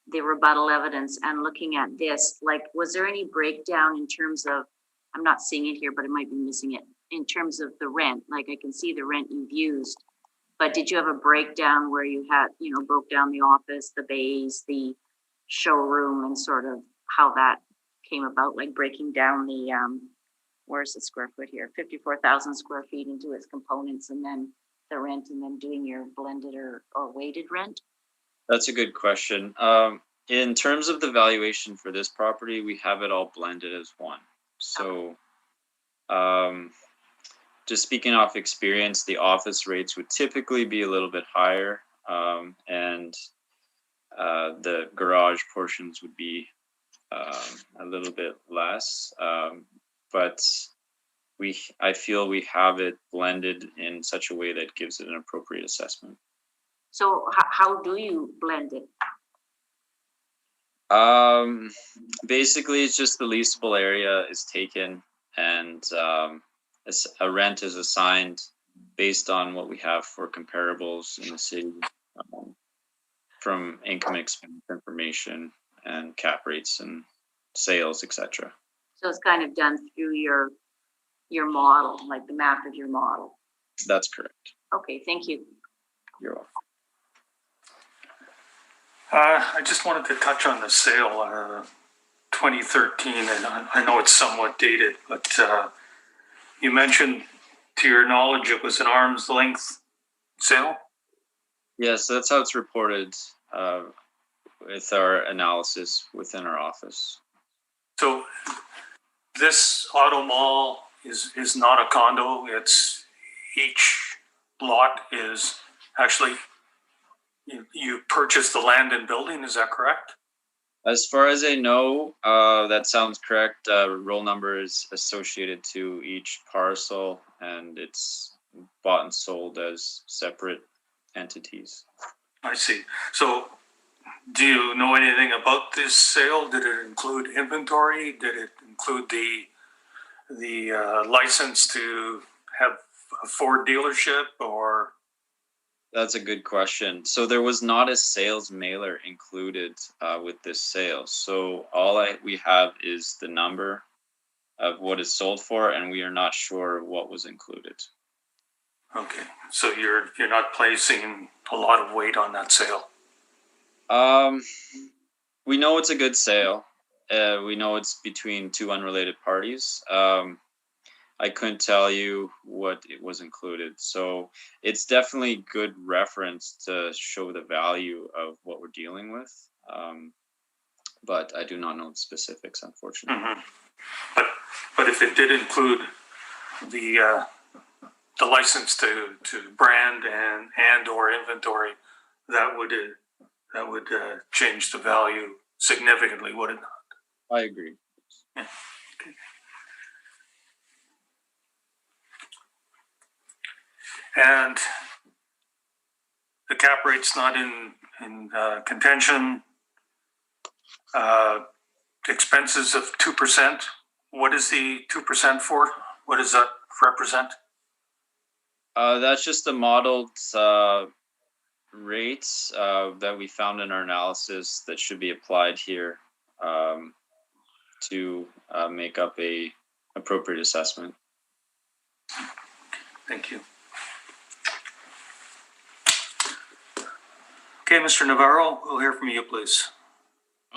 the rebuttal evidence and looking at this, like, was there any breakdown in terms of, I'm not seeing it here, but I might be missing it, in terms of the rent? Like, I can see the rent you've used, but did you have a breakdown where you had, you know, broke down the office, the bays, the showroom, and sort of how that came about, like breaking down the, where's the square foot here, 54,000 square feet into its components, and then the rent, and then doing your blended or weighted rent? That's a good question. In terms of the valuation for this property, we have it all blended as one. So just speaking off experience, the office rates would typically be a little bit higher, and the garage portions would be a little bit less. But I feel we have it blended in such a way that gives it an appropriate assessment. So how do you blend it? Basically, it's just the leasable area is taken, and a rent is assigned based on what we have for comparables in the city, from income expense information and cap rates and sales, etc. So it's kind of done through your model, like the math of your model. That's correct. Okay, thank you. You're welcome. I just wanted to touch on the sale, 2013, and I know it's somewhat dated, but you mentioned, to your knowledge, it was an arm's length sale? Yes, that's how it's reported with our analysis within our office. So this auto mall is not a condo. It's each lot is actually, you purchased the land and building, is that correct? As far as I know, that sounds correct. Roll number is associated to each parcel, and it's bought and sold as separate entities. I see. So do you know anything about this sale? Did it include inventory? Did it include the license to have a Ford dealership, or? That's a good question. So there was not a sales mailer included with this sale. So all we have is the number of what is sold for, and we are not sure what was included. Okay, so you're not placing a lot of weight on that sale. We know it's a good sale. We know it's between two unrelated parties. I couldn't tell you what it was included. So it's definitely good reference to show the value of what we're dealing with. But I do not know the specifics, unfortunately. Mm-hmm. But if it did include the license to brand and or inventory, that would change the value significantly, would it not? I agree. Yeah. Okay. And the cap rate's not in contention. Expenses of 2%. What is the 2% for? What does that represent? That's just the modeled rates that we found in our analysis that should be applied here to make up a appropriate assessment. Thank you. Okay, Mr. Navarro, we'll hear from you, please.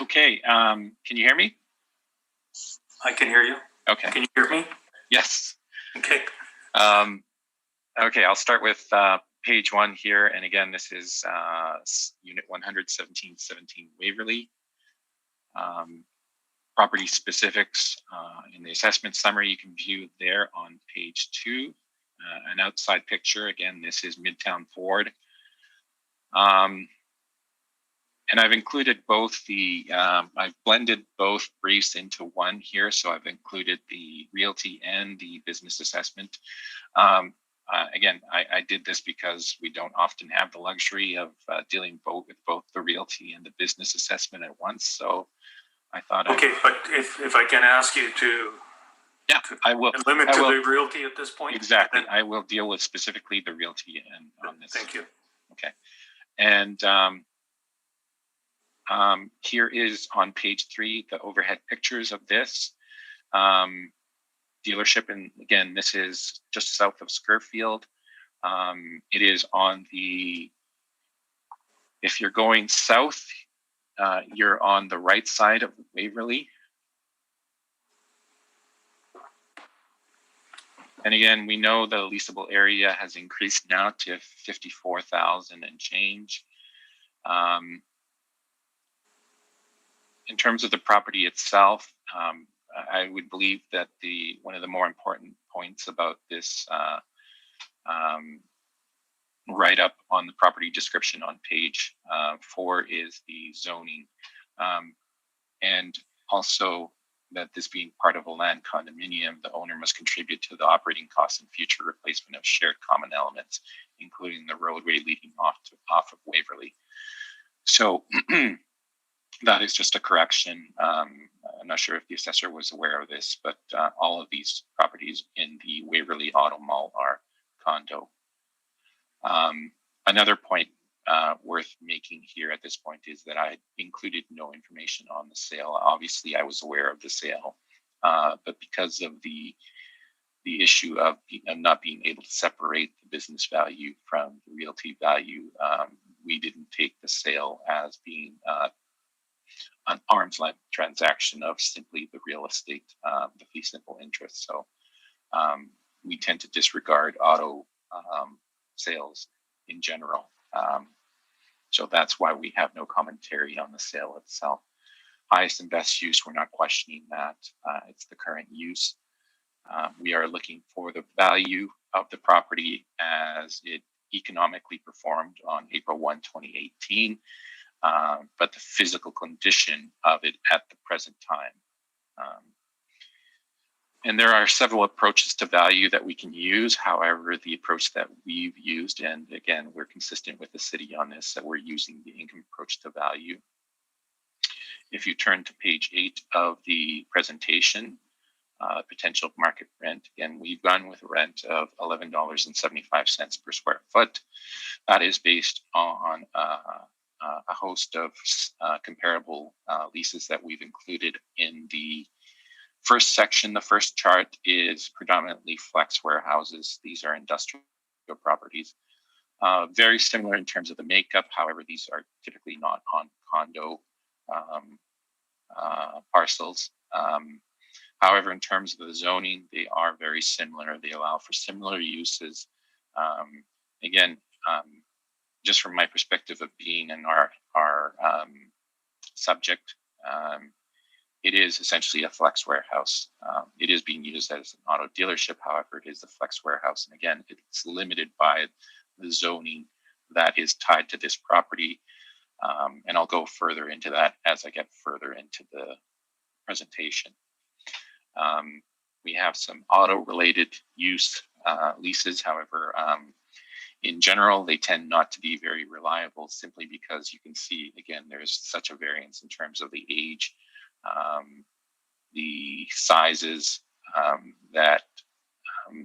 Okay, can you hear me? I can hear you. Okay. Can you hear me? Yes. Okay. Okay, I'll start with page 1 here. And again, this is unit 11717 Waverly. Property specifics in the assessment summary you can view there on page 2. An outside picture, again, this is Midtown Ford. And I've included both the, I've blended both briefs into one here. So I've included the realty and the business assessment. Again, I did this because we don't often have the luxury of dealing with both the realty and the business assessment at once. So I thought. Okay, but if I can ask you to. Yeah, I will. Limit to the realty at this point? Exactly. I will deal with specifically the realty and on this. Thank you. Okay. And here is on page 3, the overhead pictures of this dealership. And again, this is just south of Scurfield. It is on the, if you're going south, you're on the right side of Waverly. And again, we know the leasable area has increased now to 54,000 and change. In terms of the property itself, I would believe that one of the more important points about this write-up on the property description on page 4 is the zoning, and also that this being part of a land condominium, the owner must contribute to the operating costs and future replacement of shared common elements, including the roadway leading off of Waverly. So that is just a correction. I'm not sure if the assessor was aware of this, but all of these properties in the Waverly Auto Mall are condo. Another point worth making here at this point is that I included no information on the sale. Obviously, I was aware of the sale, but because of the issue of not being able to separate the business value from the realty value, we didn't take the sale as being an arm's length transaction of simply the real estate, the fee simple interest. So we tend to disregard auto sales in general. So that's why we have no commentary on the sale itself. Highest and best use, we're not questioning that. It's the current use. We are looking for the value of the property as it economically performed on April 1, 2018, but the physical condition of it at the present time. And there are several approaches to value that we can use. However, the approach that we've used, and again, we're consistent with the city on this, that we're using the income approach to value. If you turn to page 8 of the presentation, potential market rent, again, we've gone with a rent of $11.75 per square foot. That is based on a host of comparable leases that we've included in the first section. The first chart is predominantly flex warehouses. These are industrial properties. Very similar in terms of the makeup. However, these are typically not on condo parcels. However, in terms of the zoning, they are very similar. They allow for similar uses. Again, just from my perspective of being in our subject, it is essentially a flex warehouse. It is being used as an auto dealership. However, it is a flex warehouse. And again, it's limited by the zoning that is tied to this property. And I'll go further into that as I get further into the presentation. We have some auto-related use leases. However, in general, they tend not to be very reliable simply because you can see, again, there's such a variance in terms of the age, the sizes, that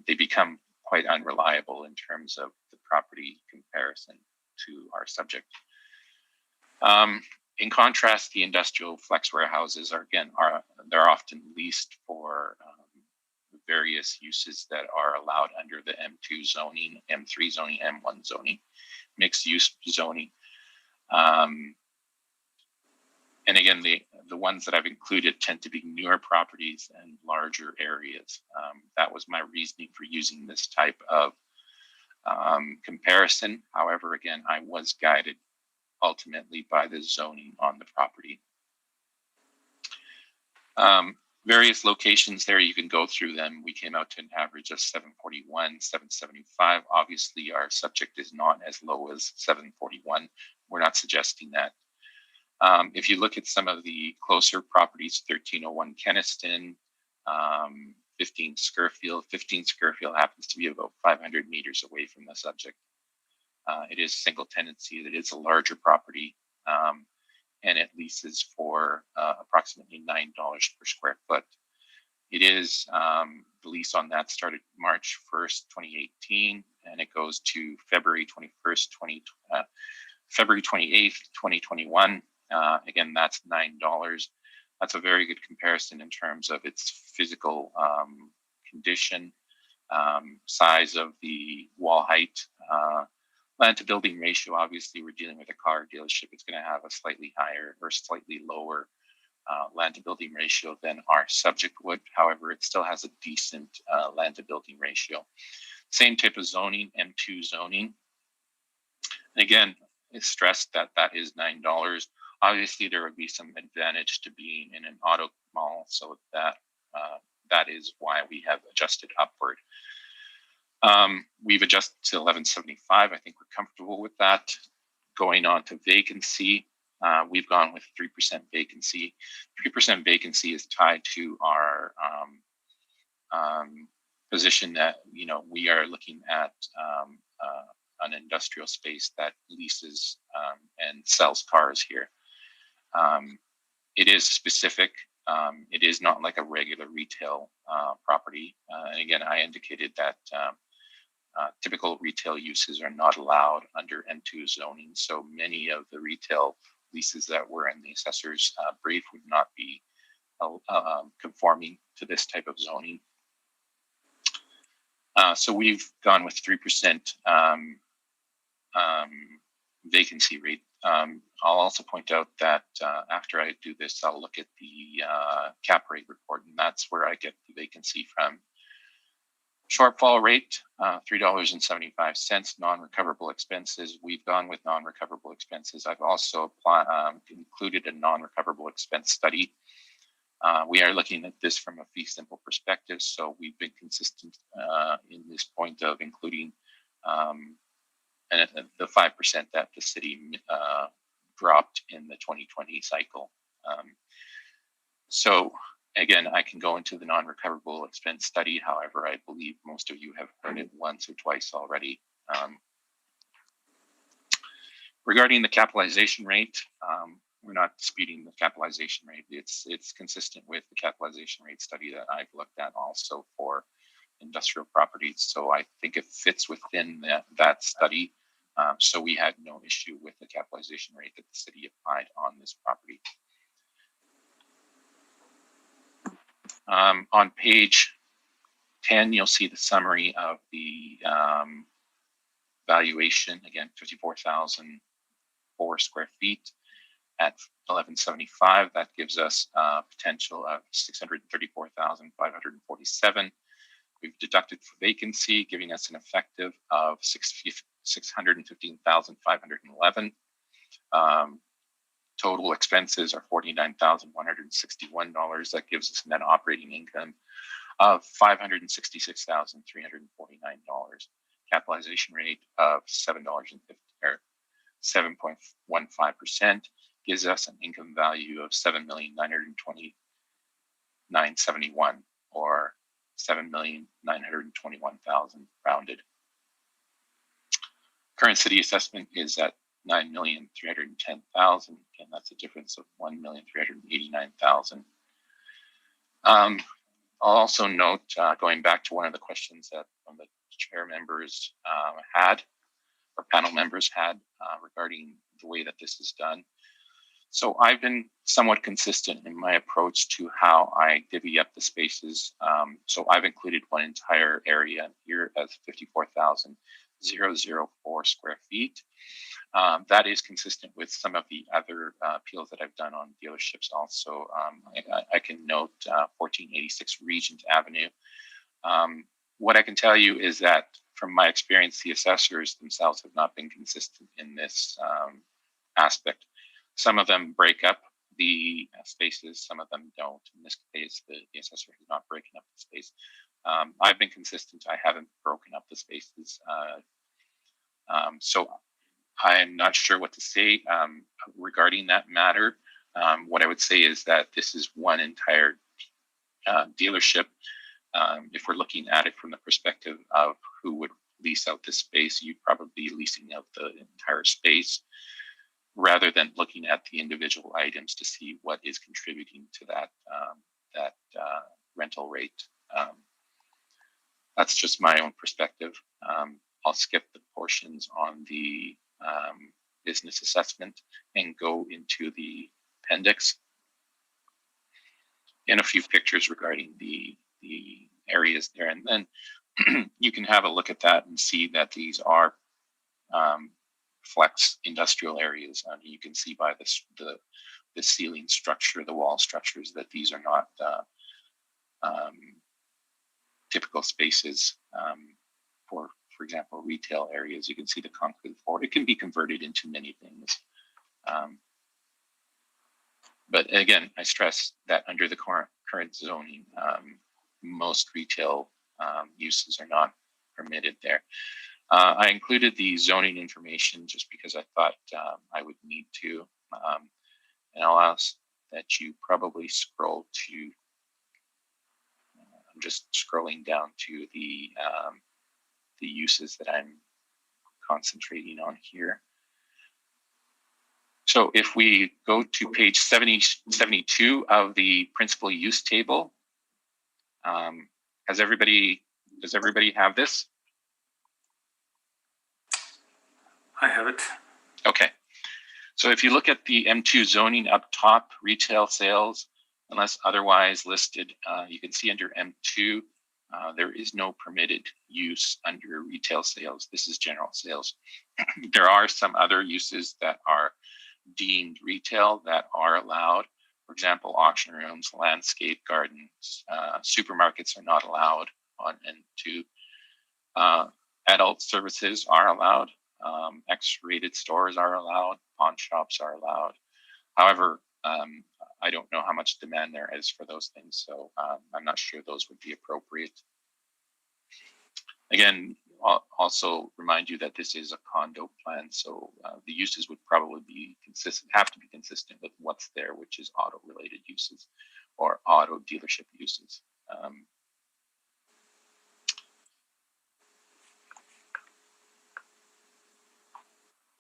they become quite unreliable in terms of the property comparison to our subject. In contrast, the industrial flex warehouses they're often leased for various uses that are allowed under the M2 zoning, M3 zoning, M1 zoning, mixed use zoning. And again, the ones that I've included tend to be newer properties and larger areas. That was my reasoning for using this type of comparison. However, again, I was guided ultimately by the zoning on the property. Various locations there, you can go through them. We came out to an average of 741, 775. Obviously, our subject is not as low as 741. We're not suggesting that. If you look at some of the closer properties, 1301 Kenniston, 15 Scurfield happens to be about 500 meters away from the subject. It is single tenancy, it is a larger property, and it leases for approximately $9 per square foot. It is, the lease on that started March 1st, 2018, and it goes to February 21st, February 28th, 2021. Again, that's $9. That's a very good comparison in terms of its physical condition, size of the wall height, land to building ratio. Obviously, we're dealing with a car dealership. It's going to have a slightly higher or slightly lower land to building ratio than our subject would. However, it still has a decent land to building ratio. Same type of zoning, M2 zoning. And again, it's stressed that that is $9. Obviously, there would be some advantage to being in an auto mall, so that that is why we have adjusted upward. We've adjusted to 1175. I think we're comfortable with that. Going on to vacancy, we've gone with 3% vacancy. 3% vacancy is tied to our position that, you know, we are looking at an industrial space that leases and sells cars here. It is specific. It is not like a regular retail property. And again, I indicated that typical retail uses are not allowed under M2 zoning. So many of the retail leases that were in the assessor's brief would not be conforming to this type of zoning. So we've gone with 3% vacancy rate. I'll also point out that after I do this, I'll look at the cap rate report, and that's where I get the vacancy from. Shortfall rate, $3.75. Non-recoverable expenses, we've gone with non-recoverable expenses. I've also included a non-recoverable expense study. We are looking at this from a fee simple perspective, so we've been consistent in this point of including the 5% that the city dropped in the 2020 cycle. So again, I can go into the non-recoverable expense study. However, I believe most of you have heard it once or twice already. Regarding the capitalization rate, we're not disputing the capitalization rate. It's consistent with the capitalization rate study that I've looked at also for industrial properties. So I think it fits within that study. So we had no issue with the capitalization rate that the city applied on this property. On page 10, you'll see the summary of the valuation. Again, 54,004 square feet at 1175. That gives us a potential of 634,547. We've deducted for vacancy, giving us an effective of 615,511. Total expenses are $49,161. That gives us a net operating income of $566,349. Capitalization rate of $7.15% gives us an income value of $7,929,971 or $7,921,000 rounded. Current city assessment is at $9,310,000. Again, that's a difference of $1,389,000. I'll also note, going back to one of the questions that one of the chair members had, or panel members had, regarding the way that this is done. So I've been somewhat consistent in my approach to how I divvy up the spaces. So I've included one entire area here as 54,004 square feet. That is consistent with some of the other appeals that I've done on dealerships also. I can note 1486 Regent Avenue. What I can tell you is that from my experience, the assessors themselves have not been consistent in this aspect. Some of them break up the spaces, some of them don't. In this case, the assessor has not broken up the space. I've been consistent. I haven't broken up the spaces. So I'm not sure what to say regarding that matter. What I would say is that this is one entire dealership. If we're looking at it from the perspective of who would lease out this space, you'd probably be leasing out the entire space rather than looking at the individual items to see what is contributing to that rental rate. That's just my own perspective. I'll skip the portions on the business assessment and go into the appendix and a few pictures regarding the areas there. And then you can have a look at that and see that these are flex industrial areas. You can see by the ceiling structure, the wall structures, that these are not typical spaces for example, retail areas. You can see the concrete floor. It can be converted into many things. But again, I stress that under the current zoning, most retail uses are not permitted there. I included the zoning information just because I thought I would need to. And I'll ask that you probably scroll to, I'm just scrolling down to the uses that I'm concentrating on here. So if we go to page 72 of the principal use table, does everybody have this? I have it. Okay. So if you look at the M2 zoning up top, retail sales, unless otherwise listed, you can see under M2, there is no permitted use under retail sales. This is general sales. There are some other uses that are deemed retail that are allowed. For example, auction rooms, landscape gardens, supermarkets are not allowed on N2. Adult services are allowed. X-rated stores are allowed. Pawn shops are allowed. However, I don't know how much demand there is for those things, so I'm not sure those would be appropriate. Again, I'll also remind you that this is a condo plan, so the uses would probably be consistent, have to be consistent with what's there, which is auto-related uses or auto dealership uses.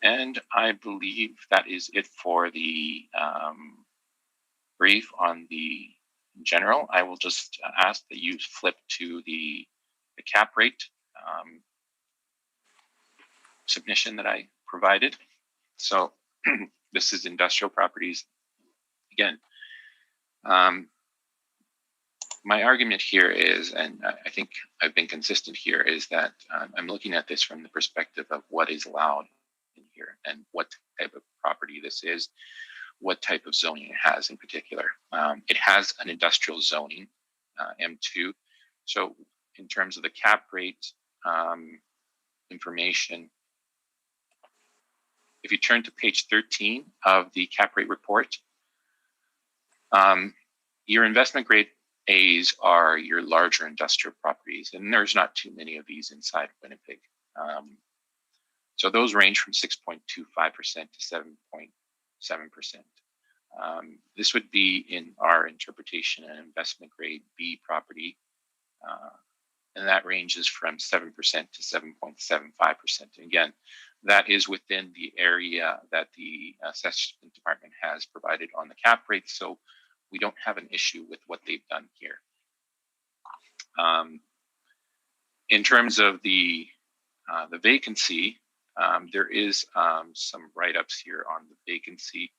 And I believe that is it for the brief on the general. I will just ask that you flip to the cap rate submission that I provided. So this is industrial properties. Again, my argument here is, and I think I've been consistent here, is that I'm looking at this from the perspective of what is allowed in here and what type of property this is, what type of zoning it has in particular. It has an industrial zoning, M2. So in terms of the cap rate information, if you turn to page 13 of the cap rate report, your investment grade A's are your larger industrial properties, and there's not too many of these inside Winnipeg. So those range from 6.25% to 7.7%. This would be, in our interpretation, an investment grade B property, and that ranges from 7% to 7.75%. Again, that is within the area that the assessment department has provided on the cap rate, so we don't have an issue with what they've done here. In terms of the vacancy, there is some write-ups here on the vacancy.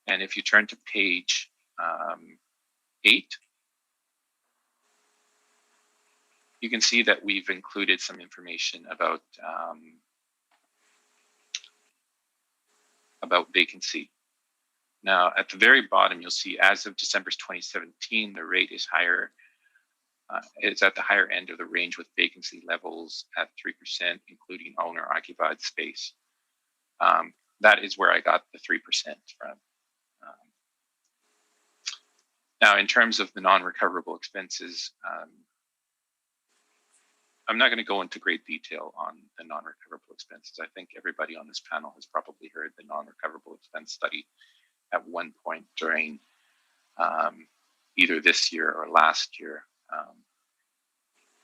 And if you turn to page 8, you can see that we've included some information about vacancy. Now, at the very bottom, you'll see as of December 2017, the rate is higher. It's at the higher end of the range with vacancy levels at 3%, including owner-occupied space. That is where I got the 3% from. Now, in terms of the non-recoverable expenses, I'm not going to go into great detail on the non-recoverable expenses. I think everybody on this panel has probably heard the non-recoverable expense study at one point during either this year or last year.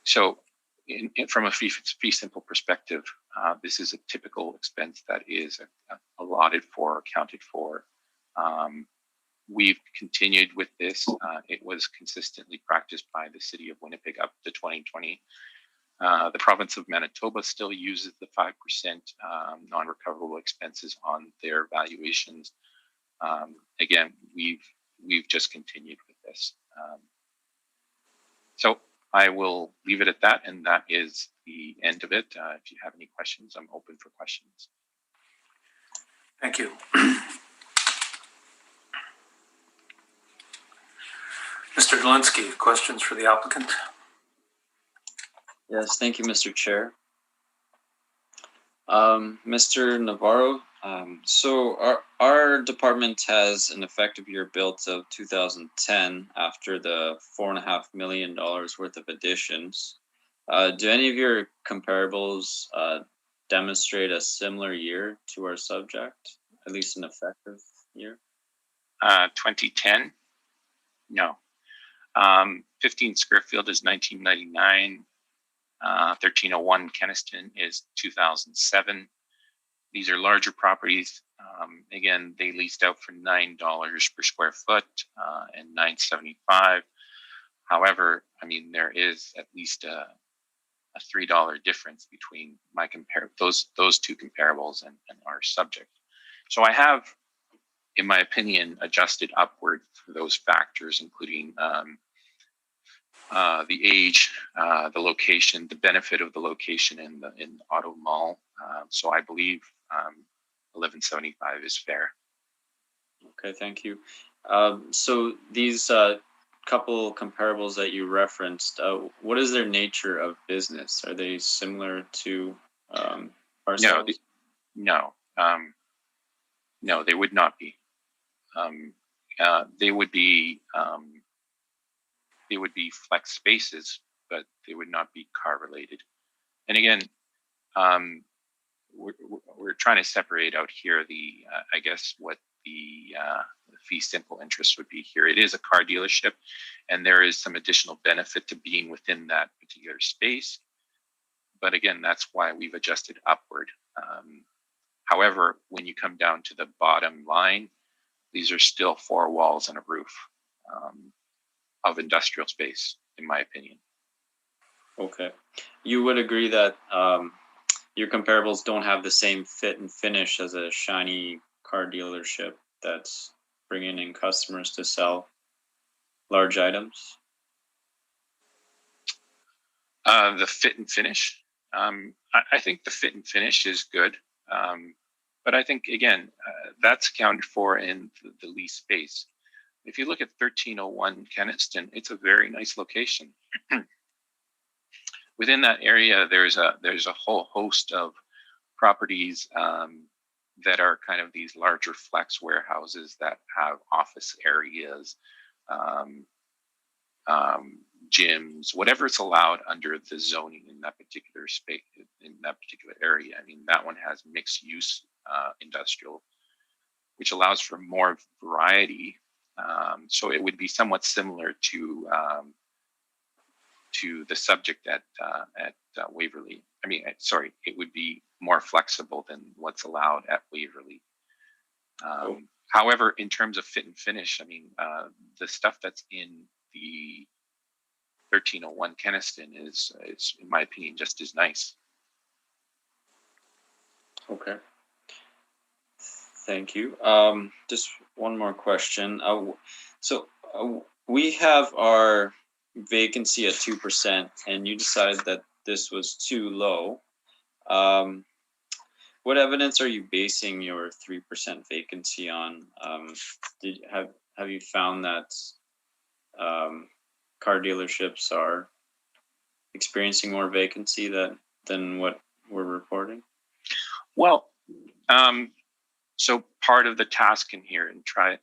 So from a fee simple perspective, this is a typical expense that is allotted for, accounted for. We've continued with this. It was consistently practiced by the city of Winnipeg up to 2020. The province of Manitoba still uses the 5% non-recoverable expenses on their valuations. Again, we've just continued with this. So I will leave it at that, and that is the end of it. If you have any questions, I'm open for questions. Thank you. Mr. Dolinsky, questions for the applicant? Yes, thank you, Mr. Chair. Mr. Navarro, so our department has an effective year built of 2010 after the $4.5 million worth of additions. Do any of your comparables demonstrate a similar year to our subject, at least an effective year? 2010? No. 15 Squarefield is 1999. 1301 Kenniston is 2007. These are larger properties. Again, they leased out for $9 per square foot and $9.75. However, I mean, there is at least a $3 difference between those two comparables and our subject. So I have, in my opinion, adjusted upward for those factors, including the age, the location, the benefit of the location in the auto mall. So I believe 1175 is fair. Okay, thank you. So these couple comparables that you referenced, what is their nature of business? Are they similar to ourselves? No, they would not be. They would be flex spaces, but they would not be car related. And again, we're trying to separate out here I guess what the fee simple interest would be here. It is a car dealership, and there is some additional benefit to being within that particular space. But again, that's why we've adjusted upward. However, when you come down to the bottom line, these are still 4 walls and a roof of industrial space, in my opinion. Okay. You would agree that your comparables don't have the same fit and finish as a shiny car dealership that's bringing in customers to sell large items? The fit and finish. I think the fit and finish is good. But I think, again, that's accounted for in the lease space. If you look at 1301 Kenniston, it's a very nice location. Within that area, there's a whole host of properties that are kind of these larger flex warehouses that have office areas, gyms, whatever is allowed under the zoning in that particular space, in that particular area. I mean, that one has mixed use industrial, which allows for more variety. So it would be somewhat similar to the subject at Waverly. I mean, sorry, it would be more flexible than what's allowed at Waverly. However, in terms of fit and finish, I mean, the stuff that's in the 1301 Kenniston is, in my opinion, just as nice. Okay. Thank you. Just one more question. So we have our vacancy at 2%, and you decided that this was too low. What evidence are you basing your 3% vacancy on? Have you found that car dealerships are experiencing more vacancy than what we're reporting? Well, so part of the task in here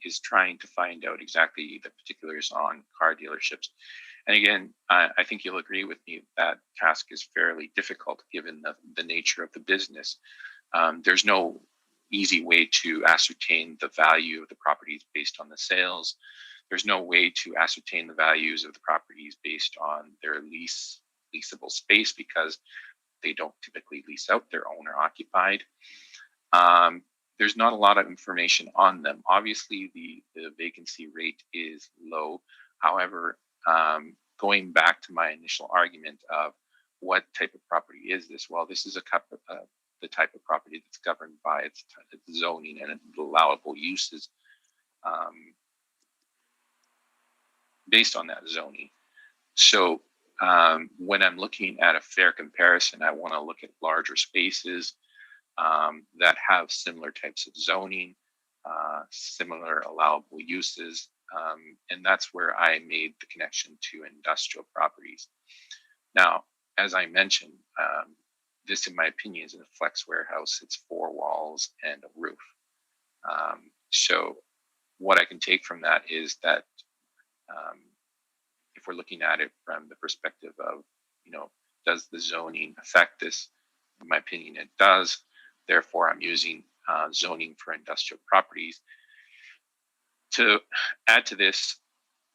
is trying to find out exactly the particulars on car dealerships. And again, I think you'll agree with me that task is fairly difficult given the nature of the business. There's no easy way to ascertain the value of the properties based on the sales. There's no way to ascertain the values of the properties based on their leasable space because they don't typically lease out, they're owner occupied. There's not a lot of information on them. Obviously, the vacancy rate is low. However, going back to my initial argument of what type of property is this? Well, this is the type of property that's governed by its zoning and allowable uses based on that zoning. So when I'm looking at a fair comparison, I want to look at larger spaces that have similar types of zoning, similar allowable uses, and that's where I made the connection to industrial properties. Now, as I mentioned, this, in my opinion, is a flex warehouse. It's 4 walls and a roof. So what I can take from that is that if we're looking at it from the perspective of, does the zoning affect this? In my opinion, it does. Therefore, I'm using zoning for industrial properties. To add to this,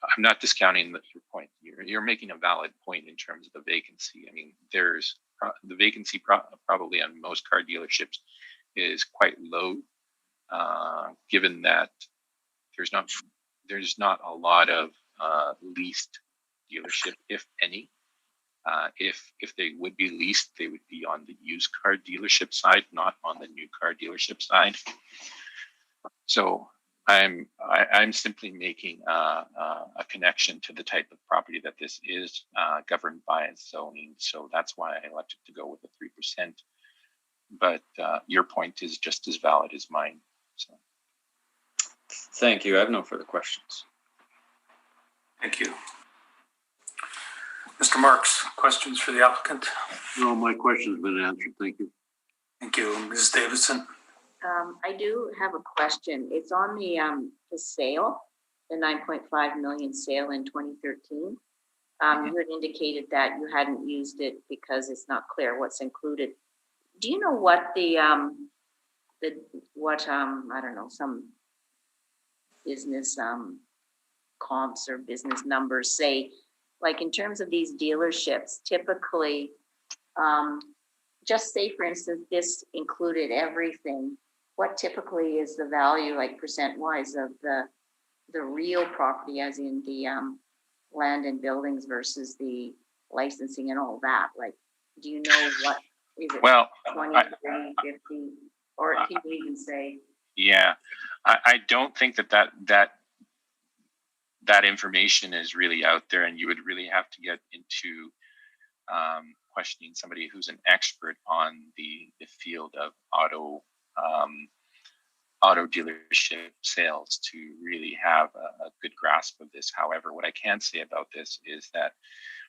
I'm not discounting your point. You're making a valid point in terms of the vacancy. I mean, there's the vacancy probably on most car dealerships is quite low, given that there's not a lot of leased dealership, if any. If they would be leased, they would be on the used car dealership side, not on the new car dealership side. So I'm simply making a connection to the type of property that this is governed by its zoning. So that's why I elected to go with the 3%. But your point is just as valid as mine. So. Thank you. I have no further questions. Thank you. Mr. Marks, questions for the applicant? No, my question's been answered. Thank you. Thank you. Ms. Davidson? I do have a question. It's on the sale, the 9.5 million sale in 2013. You had indicated that you hadn't used it because it's not clear what's included. Do you know what I don't know, some business comps or business numbers say, like in terms of these dealerships, typically, just say for instance, this included everything. What typically is the value, like percent-wise, of the real property, as in the land and buildings versus the licensing and all that? Like, do you know what is it? Well, 20, 30, 50, or can you even say? Yeah, I don't think that information is really out there, and you would really have to get into questioning somebody who's an expert on the field of auto dealership sales to really have a good grasp of this. However, what I can say about this is that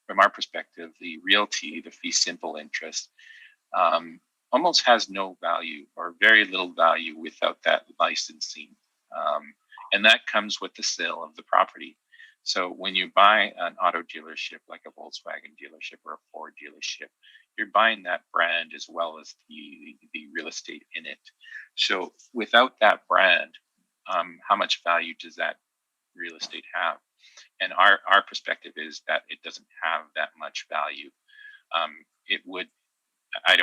from our perspective, the realty, the fee simple interest, almost has no value or very little value without that licensing. And that comes with the sale of the property. So when you buy an auto dealership, like a Volkswagen dealership or a Ford dealership, you're buying that brand as well as the real estate in it. So without that brand, how much value does that real estate have? And our perspective is that it doesn't have that much value. It would, I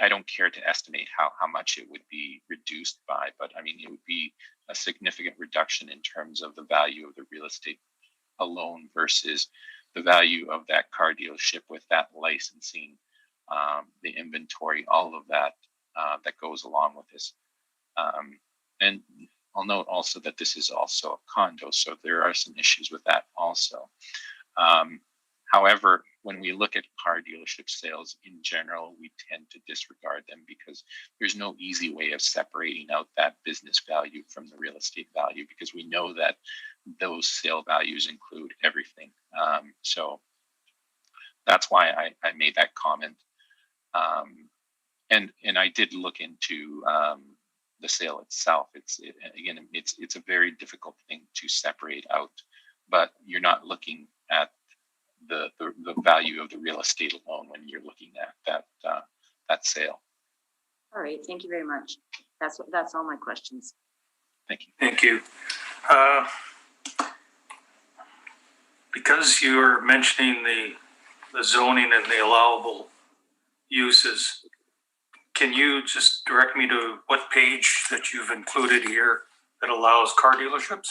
don't care to estimate how much it would be reduced by, but I mean, it would be a significant reduction in terms of the value of the real estate alone versus the value of that car dealership with that licensing, the inventory, all of that that goes along with this. And I'll note also that this is also a condo, so there are some issues with that also. However, when we look at car dealership sales in general, we tend to disregard them because there's no easy way of separating out that business value from the real estate value, because we know that those sale values include everything. So that's why I made that comment. And I did look into the sale itself. It's a very difficult thing to separate out, but you're not looking at the value of the real estate alone when you're looking at that sale. All right, thank you very much. That's all my questions. Thank you. Thank you. Because you're mentioning the zoning and the allowable uses, can you just direct me to what page that you've included here that allows car dealerships?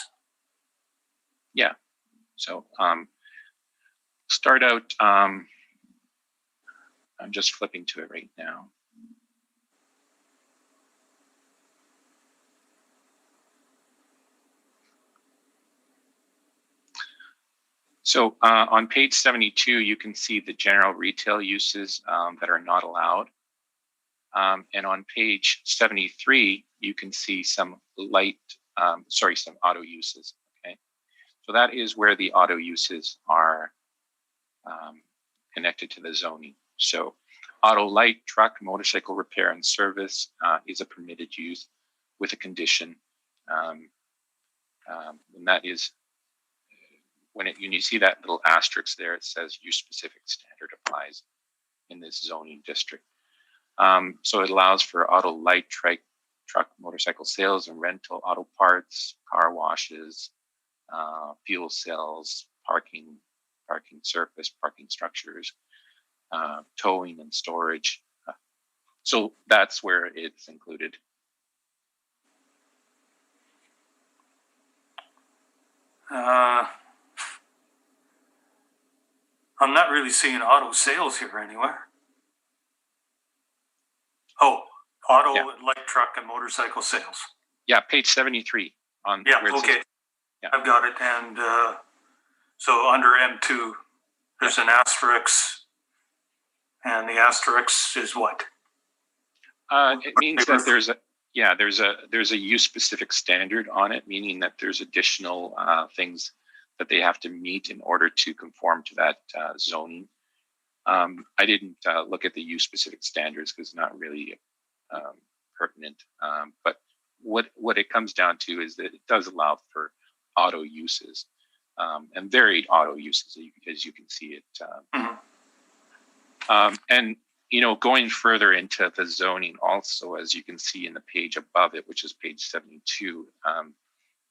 Yeah. So start out. I'm just flipping to it right now. So on page 72, you can see the general retail uses that are not allowed. And on page 73, you can see some some auto uses, okay? So that is where the auto uses are connected to the zoning. So auto light, truck, motorcycle repair and service is a permitted use with a condition. And that is, when you see that little asterisk there, it says use specific standard applies in this zoning district. So it allows for auto light, truck, motorcycle sales and rental, auto parts, car washes, fuel cells, parking surface, parking structures, towing and storage. So that's where it's included. I'm not really seeing auto sales here anywhere. Oh, auto, light truck and motorcycle sales. Yeah, page 73 on. Yeah, where it okay. says, yeah. I've got it. And so under M2, there's an asterisk. And the asterisk is what? It means that there's a use specific standard on it, meaning that there's additional things that they have to meet in order to conform to that zoning. I didn't look at the use specific standards because it's not really pertinent. But what it comes down to is that it does allow for auto uses and varied auto uses, as you can see it. And going further into the zoning also, as you can see in the page above it, which is page 72,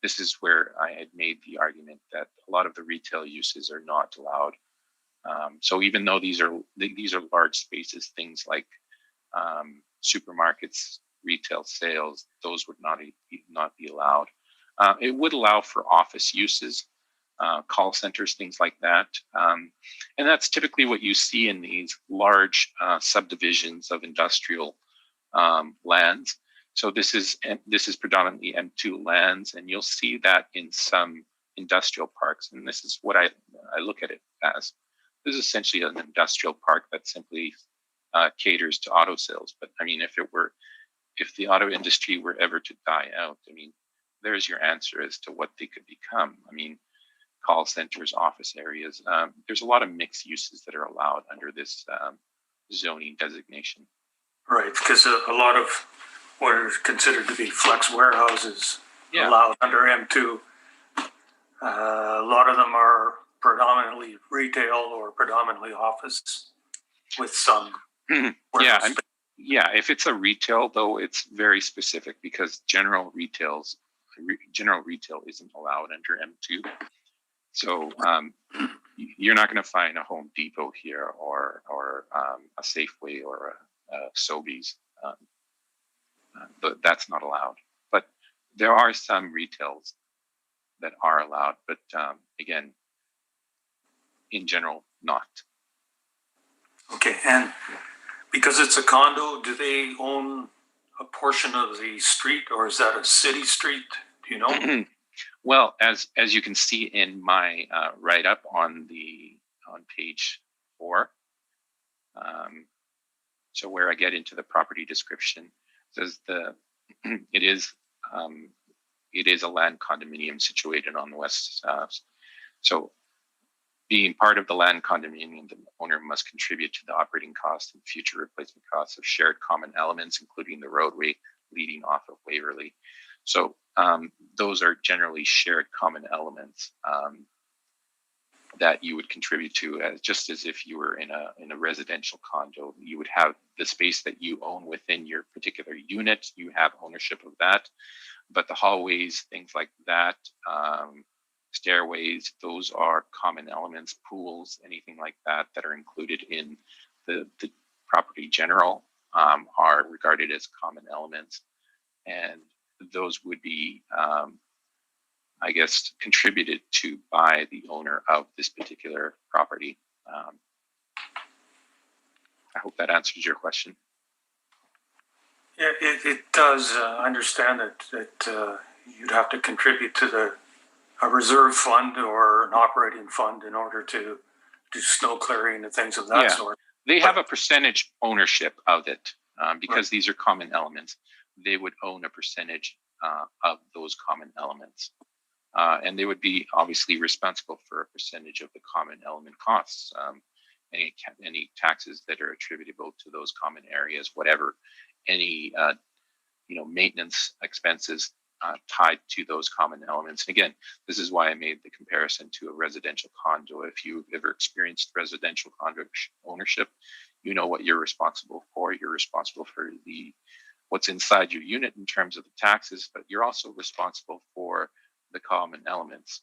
this is where I had made the argument that a lot of the retail uses are not allowed. So even though these are large spaces, things like supermarkets, retail sales, those would not be allowed. It would allow for office uses, call centers, things like that. And that's typically what you see in these large subdivisions of industrial lands. So this is predominantly M2 lands, and you'll see that in some industrial parks. And this is what I look at it as. This is essentially an industrial park that simply caters to auto sales. But I mean, if the auto industry were ever to die out, I mean, there's your answer as to what they could become. I mean, call centers, office areas. There's a lot of mixed uses that are allowed under this zoning designation. Right, because a lot of what are considered to be flex warehouses allowed under M2. A lot of them are predominantly retail or predominantly office with some. If it's a retail though, it's very specific because general retail isn't allowed under M2. So you're not going to find a Home Depot here or a Safeway or a Sobeys. But that's not allowed. But there are some retails that are allowed, but again, in general, not. Okay, and because it's a condo, do they own a portion of the street, or is that a city street? Do you know? Well, as you can see in my write-up on page 4, so where I get into the property description, it says it is a land condominium situated on the west. So being part of the land condominium, the owner must contribute to the operating costs and future replacement costs of shared common elements, including the roadway leading off of Waverly. So those are generally shared common elements. that you would contribute to, just as if you were in a residential condo. You would have the space that you own within your particular unit. You have ownership of that, but the hallways, things like that, stairways, those are common elements. Pools, anything like that that are included in the property general are regarded as common elements, and those would be I guess, contributed to by the owner of this particular property. I hope that answers your question. Yeah, it does. I understand that you'd have to contribute to a reserve fund or an operating fund in order to do snow clearing and things of that sort. They have a percentage ownership of it because these are common elements. They would own a percentage of those common elements. And they would be obviously responsible for a percentage of the common element costs, any taxes that are attributable to those common areas, whatever, any maintenance expenses tied to those common elements. And again, this is why I made the comparison to a residential condo. If you've ever experienced residential condo ownership, you know what you're responsible for. You're responsible for what's inside your unit in terms of the taxes, but you're also responsible for the common elements,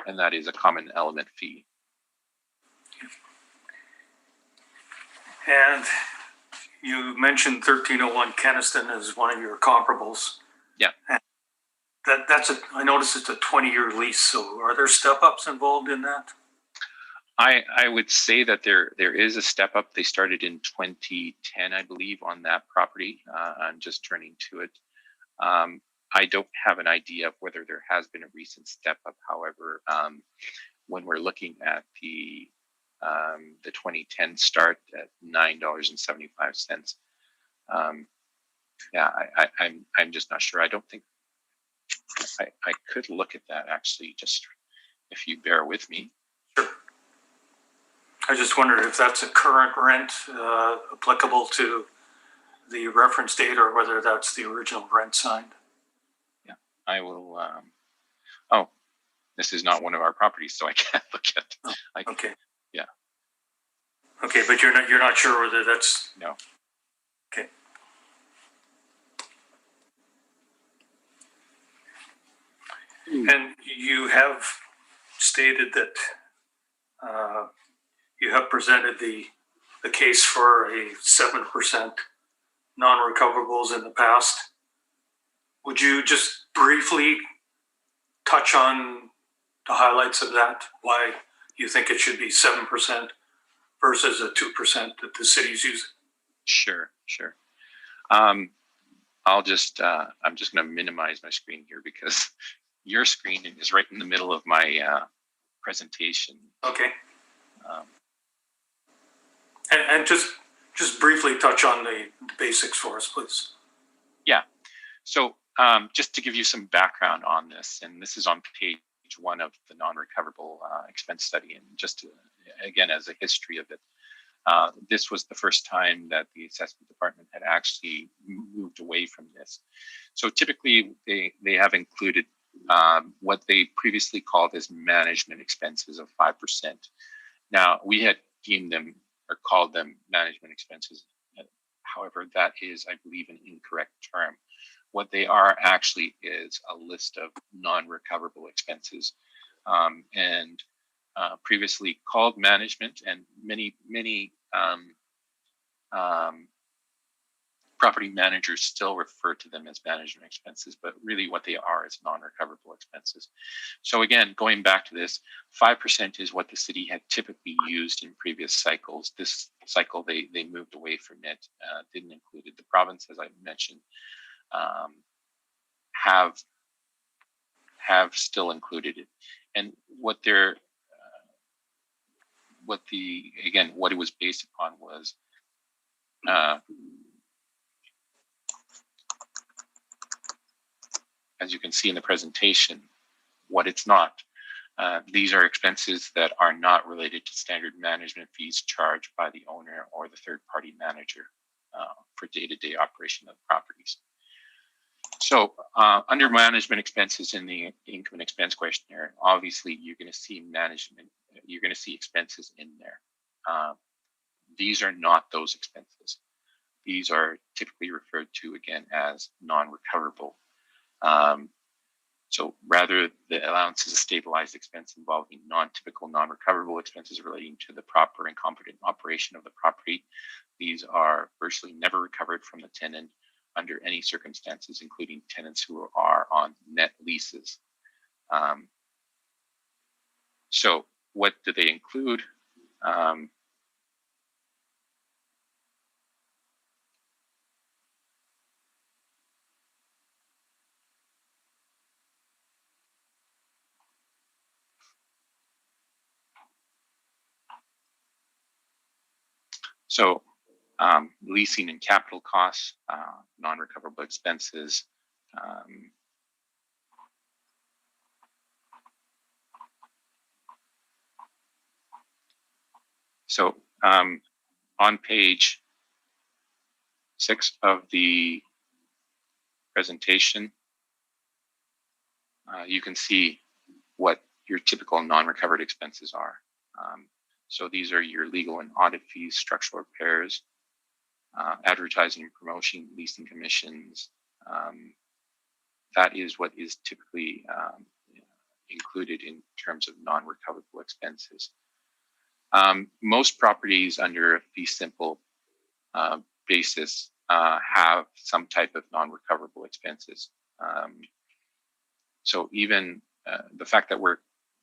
and that is a common element fee. And you mentioned 1301 Keniston as one of your comparables. Yeah. And I noticed it's a 20-year lease. So are there step-ups involved in that? I would say that there is a step up. They started in 2010, I believe, on that property. I'm just turning to it. I don't have an idea of whether there has been a recent step up. However, when we're looking at the 2010 start at $9.75, I'm just not sure. I don't think I could look at that actually, just if you bear with me. Sure. I just wondered if that's a current rent applicable to the reference date or whether that's the original rent signed. I will. Oh, this is not one of our properties, so I can't look at. Okay. Yeah. Okay, but you're not sure whether that's no. Okay. And you have stated that you have presented the case for a 7% non-recoverables in the past. Would you just briefly touch on the highlights of that? Why you think it should be 7% versus a 2% that the city's using? Sure. I'm just going to minimize my screen here because your screen is right in the middle of my presentation. Okay. And just briefly touch on the basics for us, please. Yeah. So just to give you some background on this, and this is on page 1 of the non-recoverable expense study, and just to, again, as a history of it, this was the first time that the assessment department had actually moved away from this. So typically they have included what they previously called as management expenses of 5%. Now we had deemed them or called them management expenses. However, that is, I believe, an incorrect term. What they are actually is a list of non-recoverable expenses, and previously called management, and many property managers still refer to them as management expenses, but really what they are is non-recoverable expenses. So again, going back to this, 5% is what the city had typically used in previous cycles. This cycle, they moved away from it, didn't include it. The province, as I mentioned, have still included it. And what it was based upon was as you can see in the presentation, what it's not. These are expenses that are not related to standard management fees charged by the owner or the third-party manager for day-to-day operation of properties. So under management expenses in the income and expense questionnaire, obviously you're going to see expenses in there. These are not those expenses. These are typically referred to again as non-recoverable. So rather, the allowance is a stabilized expense involving non-typical non-recoverable expenses relating to the proper and competent operation of the property. These are virtually never recovered from the tenant under any circumstances, including tenants who are on net leases. So what do they include? So leasing and capital costs, non-recoverable expenses, so on page 6 of the presentation, you can see what your typical non-recovered expenses are. So these are your legal and audit fees, structural repairs, advertising and promotion, leasing commissions. That is what is typically included in terms of non-recoverable expenses. Most properties under a fee simple basis have some type of non-recoverable expenses. So even the fact that we're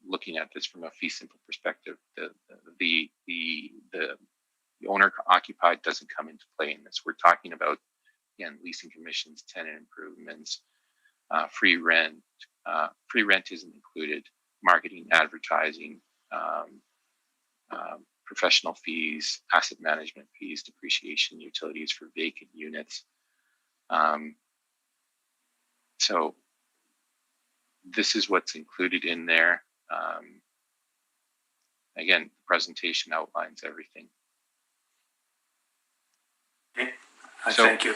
looking at this from a fee simple perspective, the owner occupied doesn't come into play in this. We're talking about, again, leasing commissions, tenant improvements, free rent. Free rent isn't included. Marketing, advertising, professional fees, asset management fees, depreciation, utilities for vacant units. So this is what's included in there. Again, the presentation outlines everything. Okay, So, thank you.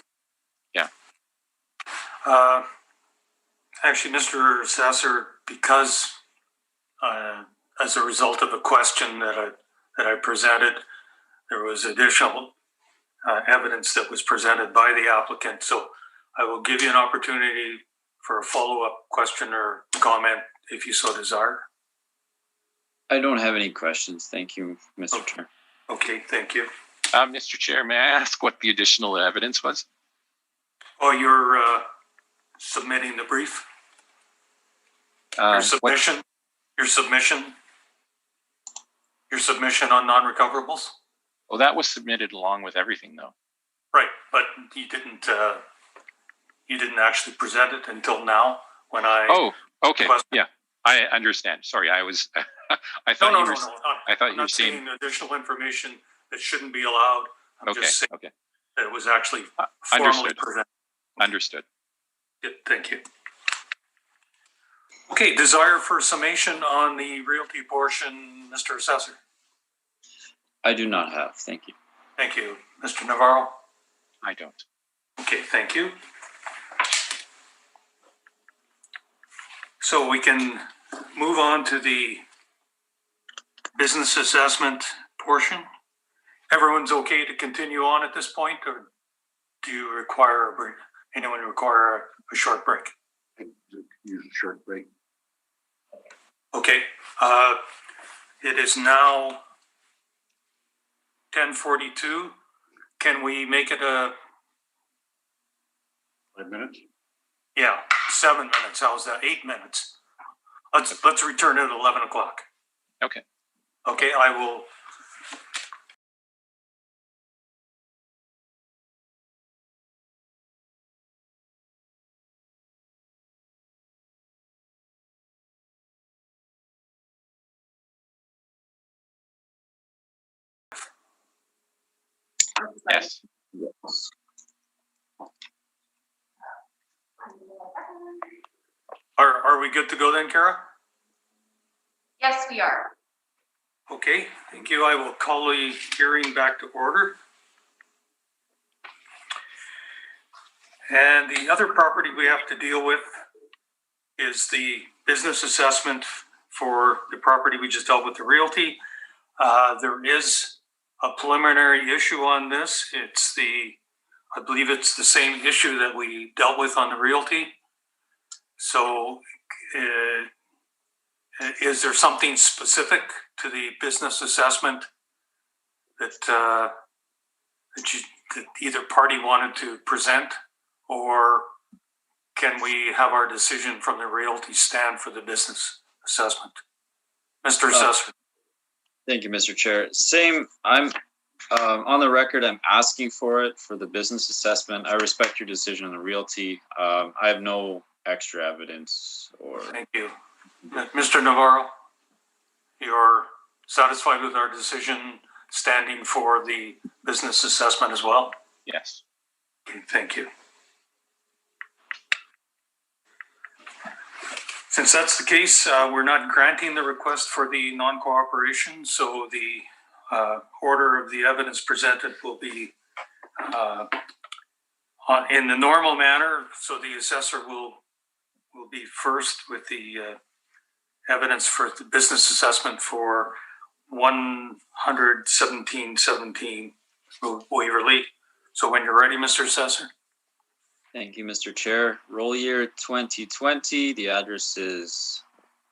Yeah. Actually, Mr. Assessor, because as a result of a question that I presented, there was additional evidence that was presented by the applicant. So I will give you an opportunity for a follow-up question or comment if you so desire. I don't have any questions. Thank you, Mr. Okay. Chair. Okay, thank you. Mr. Chair, may I ask what the additional evidence was? Oh, you're submitting the brief? Your submission? Your submission on non-recoverables? Well, that was submitted along with everything, though. Right, but you didn't actually present it until now when I. Oh, okay, requested. yeah, I understand. Sorry, I was. I thought you were. I thought you were saying additional information that shouldn't be allowed. I'm just saying okay. that it was actually formally presented. Understood. Good, thank you. Okay, desire for summation on the realty portion, Mr. Assessor. I do not have. Thank you. Thank you. Mr. Navarro? I don't. Okay, thank you. So we can move on to the business assessment portion. Everyone's okay to continue on at this point, or do you require a break? Anyone require a short break? Use a short break. Okay, it is now 10:42. Can we make it 5 minutes? yeah, 7 minutes? How's that? 8 minutes. Let's return at 11 o'clock. Okay. Okay, I will. Yes. Are we good to go then, Kara? Yes, we are. Okay, thank you. I will call the hearing back to order. And the other property we have to deal with is the business assessment for the property we just dealt with, the realty. There is a preliminary issue on this. I believe it's the same issue that we dealt with on the realty. So is there something specific to the business assessment that either party wanted to present, or can we have our decision from the realty stand for the business assessment? Mr. Assessor. Thank you, Mr. Chair. Same, I'm on the record, I'm asking for it for the business assessment. I respect your decision on the realty. I have no extra evidence or. Thank you. Mr. Navarro, you're satisfied with our decision standing for the business assessment as well? Yes. Okay, thank you. Since that's the case, we're not granting the request for the non-cooperation, so the order of the evidence presented will be in the normal manner. So the assessor will be first with the evidence for the business assessment for 11717 Waverly. So when you're ready, Mr. Assessor. Thank you, Mr. Chair. Roll year 2020. The address is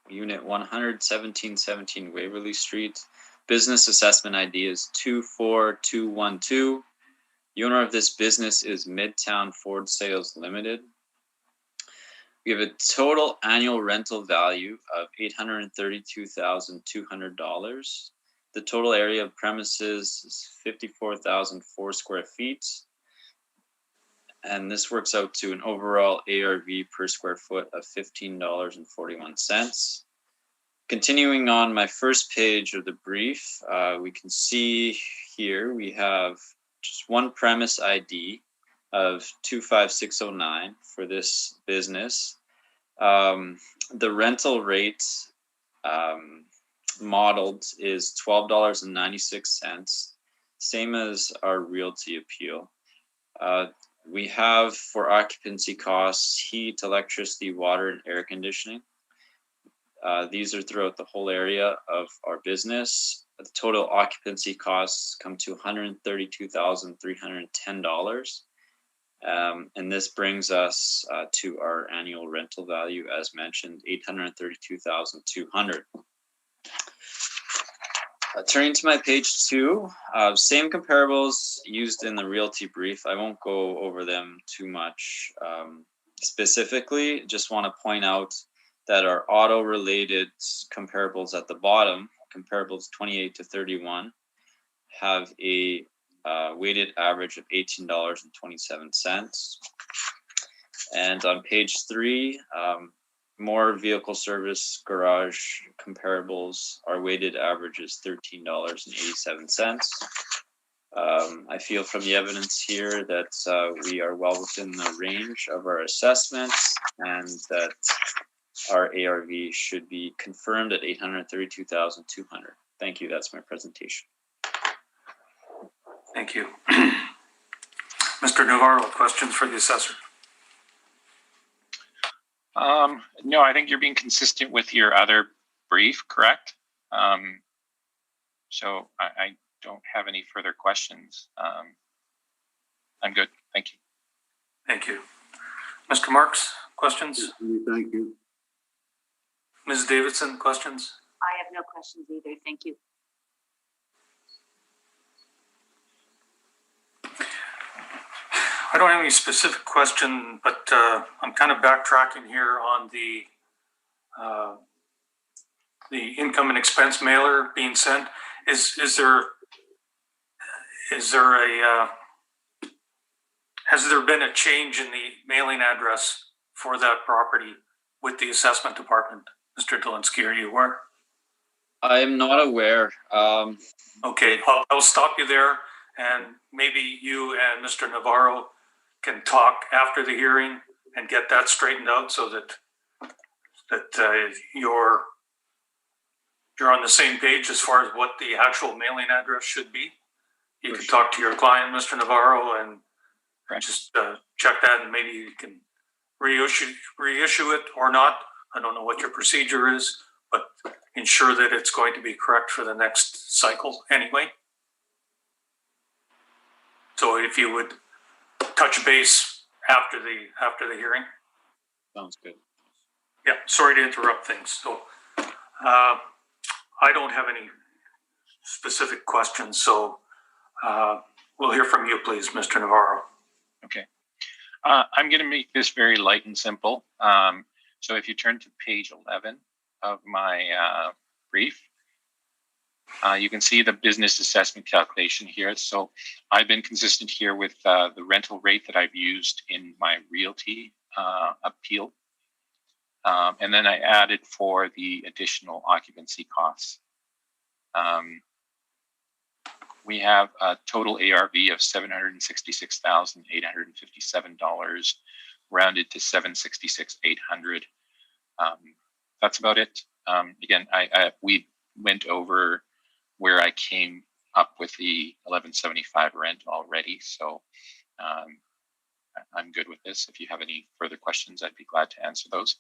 Unit 11717 Waverly Street. Business assessment ID is 24212. The owner of this business is Midtown Ford Sales Limited. We have a total annual rental value of $832,200. The total area of premises is 54,004 square feet. And this works out to an overall ARV per square foot of $15.41. Continuing on my first page of the brief, we can see here we have just one premise ID of 25609 for this business. The rental rate modeled is $12.96, same as our realty appeal. We have for occupancy costs, heat, electricity, water, and air conditioning. These are throughout the whole area of our business. The total occupancy costs come to $132,310. And this brings us to our annual rental value, as mentioned, $832,200. Turning to my page 2, same comparables used in the realty brief. I won't go over them too much specifically. Just want to point out that our auto-related comparables at the bottom, comparables 28 to 31, have a weighted average of $18.27. And on page 3, more vehicle service garage comparables, our weighted average is $13.87. I feel from the evidence here that we are well within the range of our assessments and that our ARV should be confirmed at $832,200. Thank you. That's my presentation. Thank you. Mr. Navarro, questions for the assessor? No, I think you're being consistent with your other brief, correct? So I don't have any further questions. I'm good. Thank you. Thank you. Mr. Marks, questions? Thank you. Ms. Davidson, questions? I have no questions either. Thank you. I don't have any specific question, but I'm kind of backtracking here on the income and expense mailer being sent. Has there been a change in the mailing address for that property with the assessment department? Mr. Dolinsky, are you aware? I'm not aware. Okay, I'll stop you there, and maybe you and Mr. Navarro can talk after the hearing and get that straightened out so that you're on the same page as far as what the actual mailing address should be. You can talk to your client, Mr. Navarro, Correct. Just check that and maybe you can reissue it or not. I don't know what your procedure is, but ensure that it's going to be correct for the next cycle anyway. So if you would touch base after the hearing. Sounds good. Yeah, sorry to interrupt things. So I don't have any specific questions, so we'll hear from you, please, Mr. Navarro. Okay. I'm going to make this very light and simple. So if you turn to page 11 of my brief, you can see the business assessment calculation here. So I've been consistent here with the rental rate that I've used in my realty appeal. And then I added for the additional occupancy costs. We have a total ARV of $766,857, rounded to $766,800. That's about it. Again, we went over where I came up with the 1175 rent already, so I'm good with this. If you have any further questions, I'd be glad to answer those.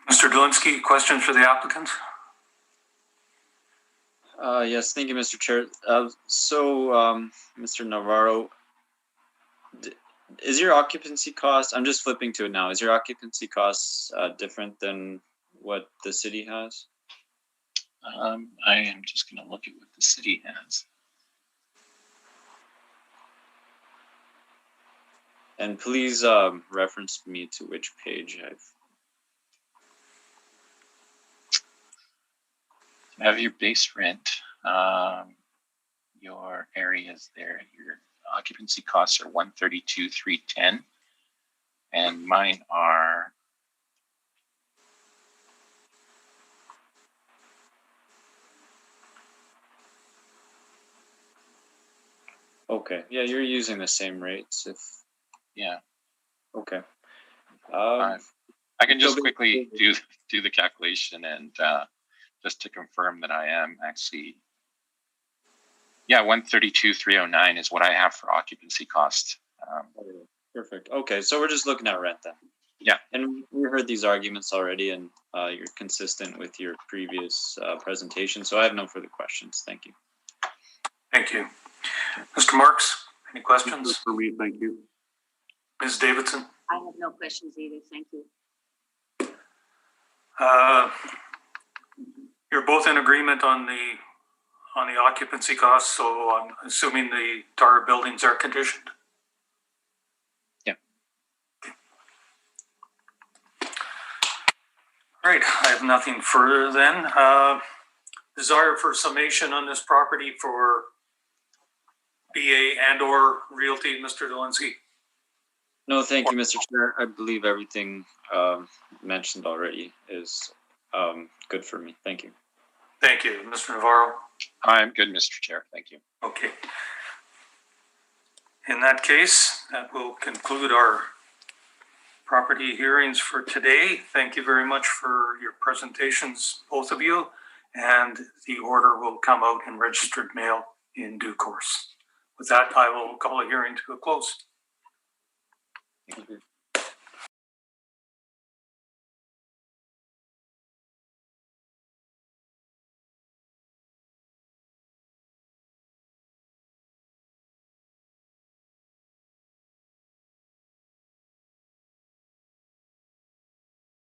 Mr. Dolinsky, question for the applicant? Yes, thank you, Mr. Chair. Mr. Navarro, is your occupancy cost, I'm just flipping to it now, is your occupancy costs different than what the city has? I am just going to look at what the city has. And please reference me to which page I've. You have your base rent, your areas there, your occupancy costs are $132,310, and mine are Okay, yeah, you're using the same rates. If yeah. Okay. I can just quickly do the calculation and just to confirm that I am actually, yeah, 132,309 is what I have for occupancy cost. Perfect. Okay, so we're just looking at rent then. Yeah. And we heard these arguments already, and you're consistent with your previous presentation, so I have no further questions. Thank you. Thank you. Mr. Marks, any questions? For me, thank you. Ms. Davidson? I have no questions either. Thank you. You're both in agreement on the occupancy costs, so I'm assuming the entire building's air conditioned? Yeah. All right, I have nothing further then. Desire for summation on this property for BA and/or Realty, Mr. Dolinsky? No, thank you, Mr. Chair. I believe everything mentioned already is good for me. Thank you. Thank you. Mr. Navarro? I'm good, Mr. Chair. Thank you. Okay. In that case, that will conclude our property hearings for today. Thank you very much for your presentations, both of you, and the order will come out in registered mail in due course. With that, I will call a hearing to a close. Thank you.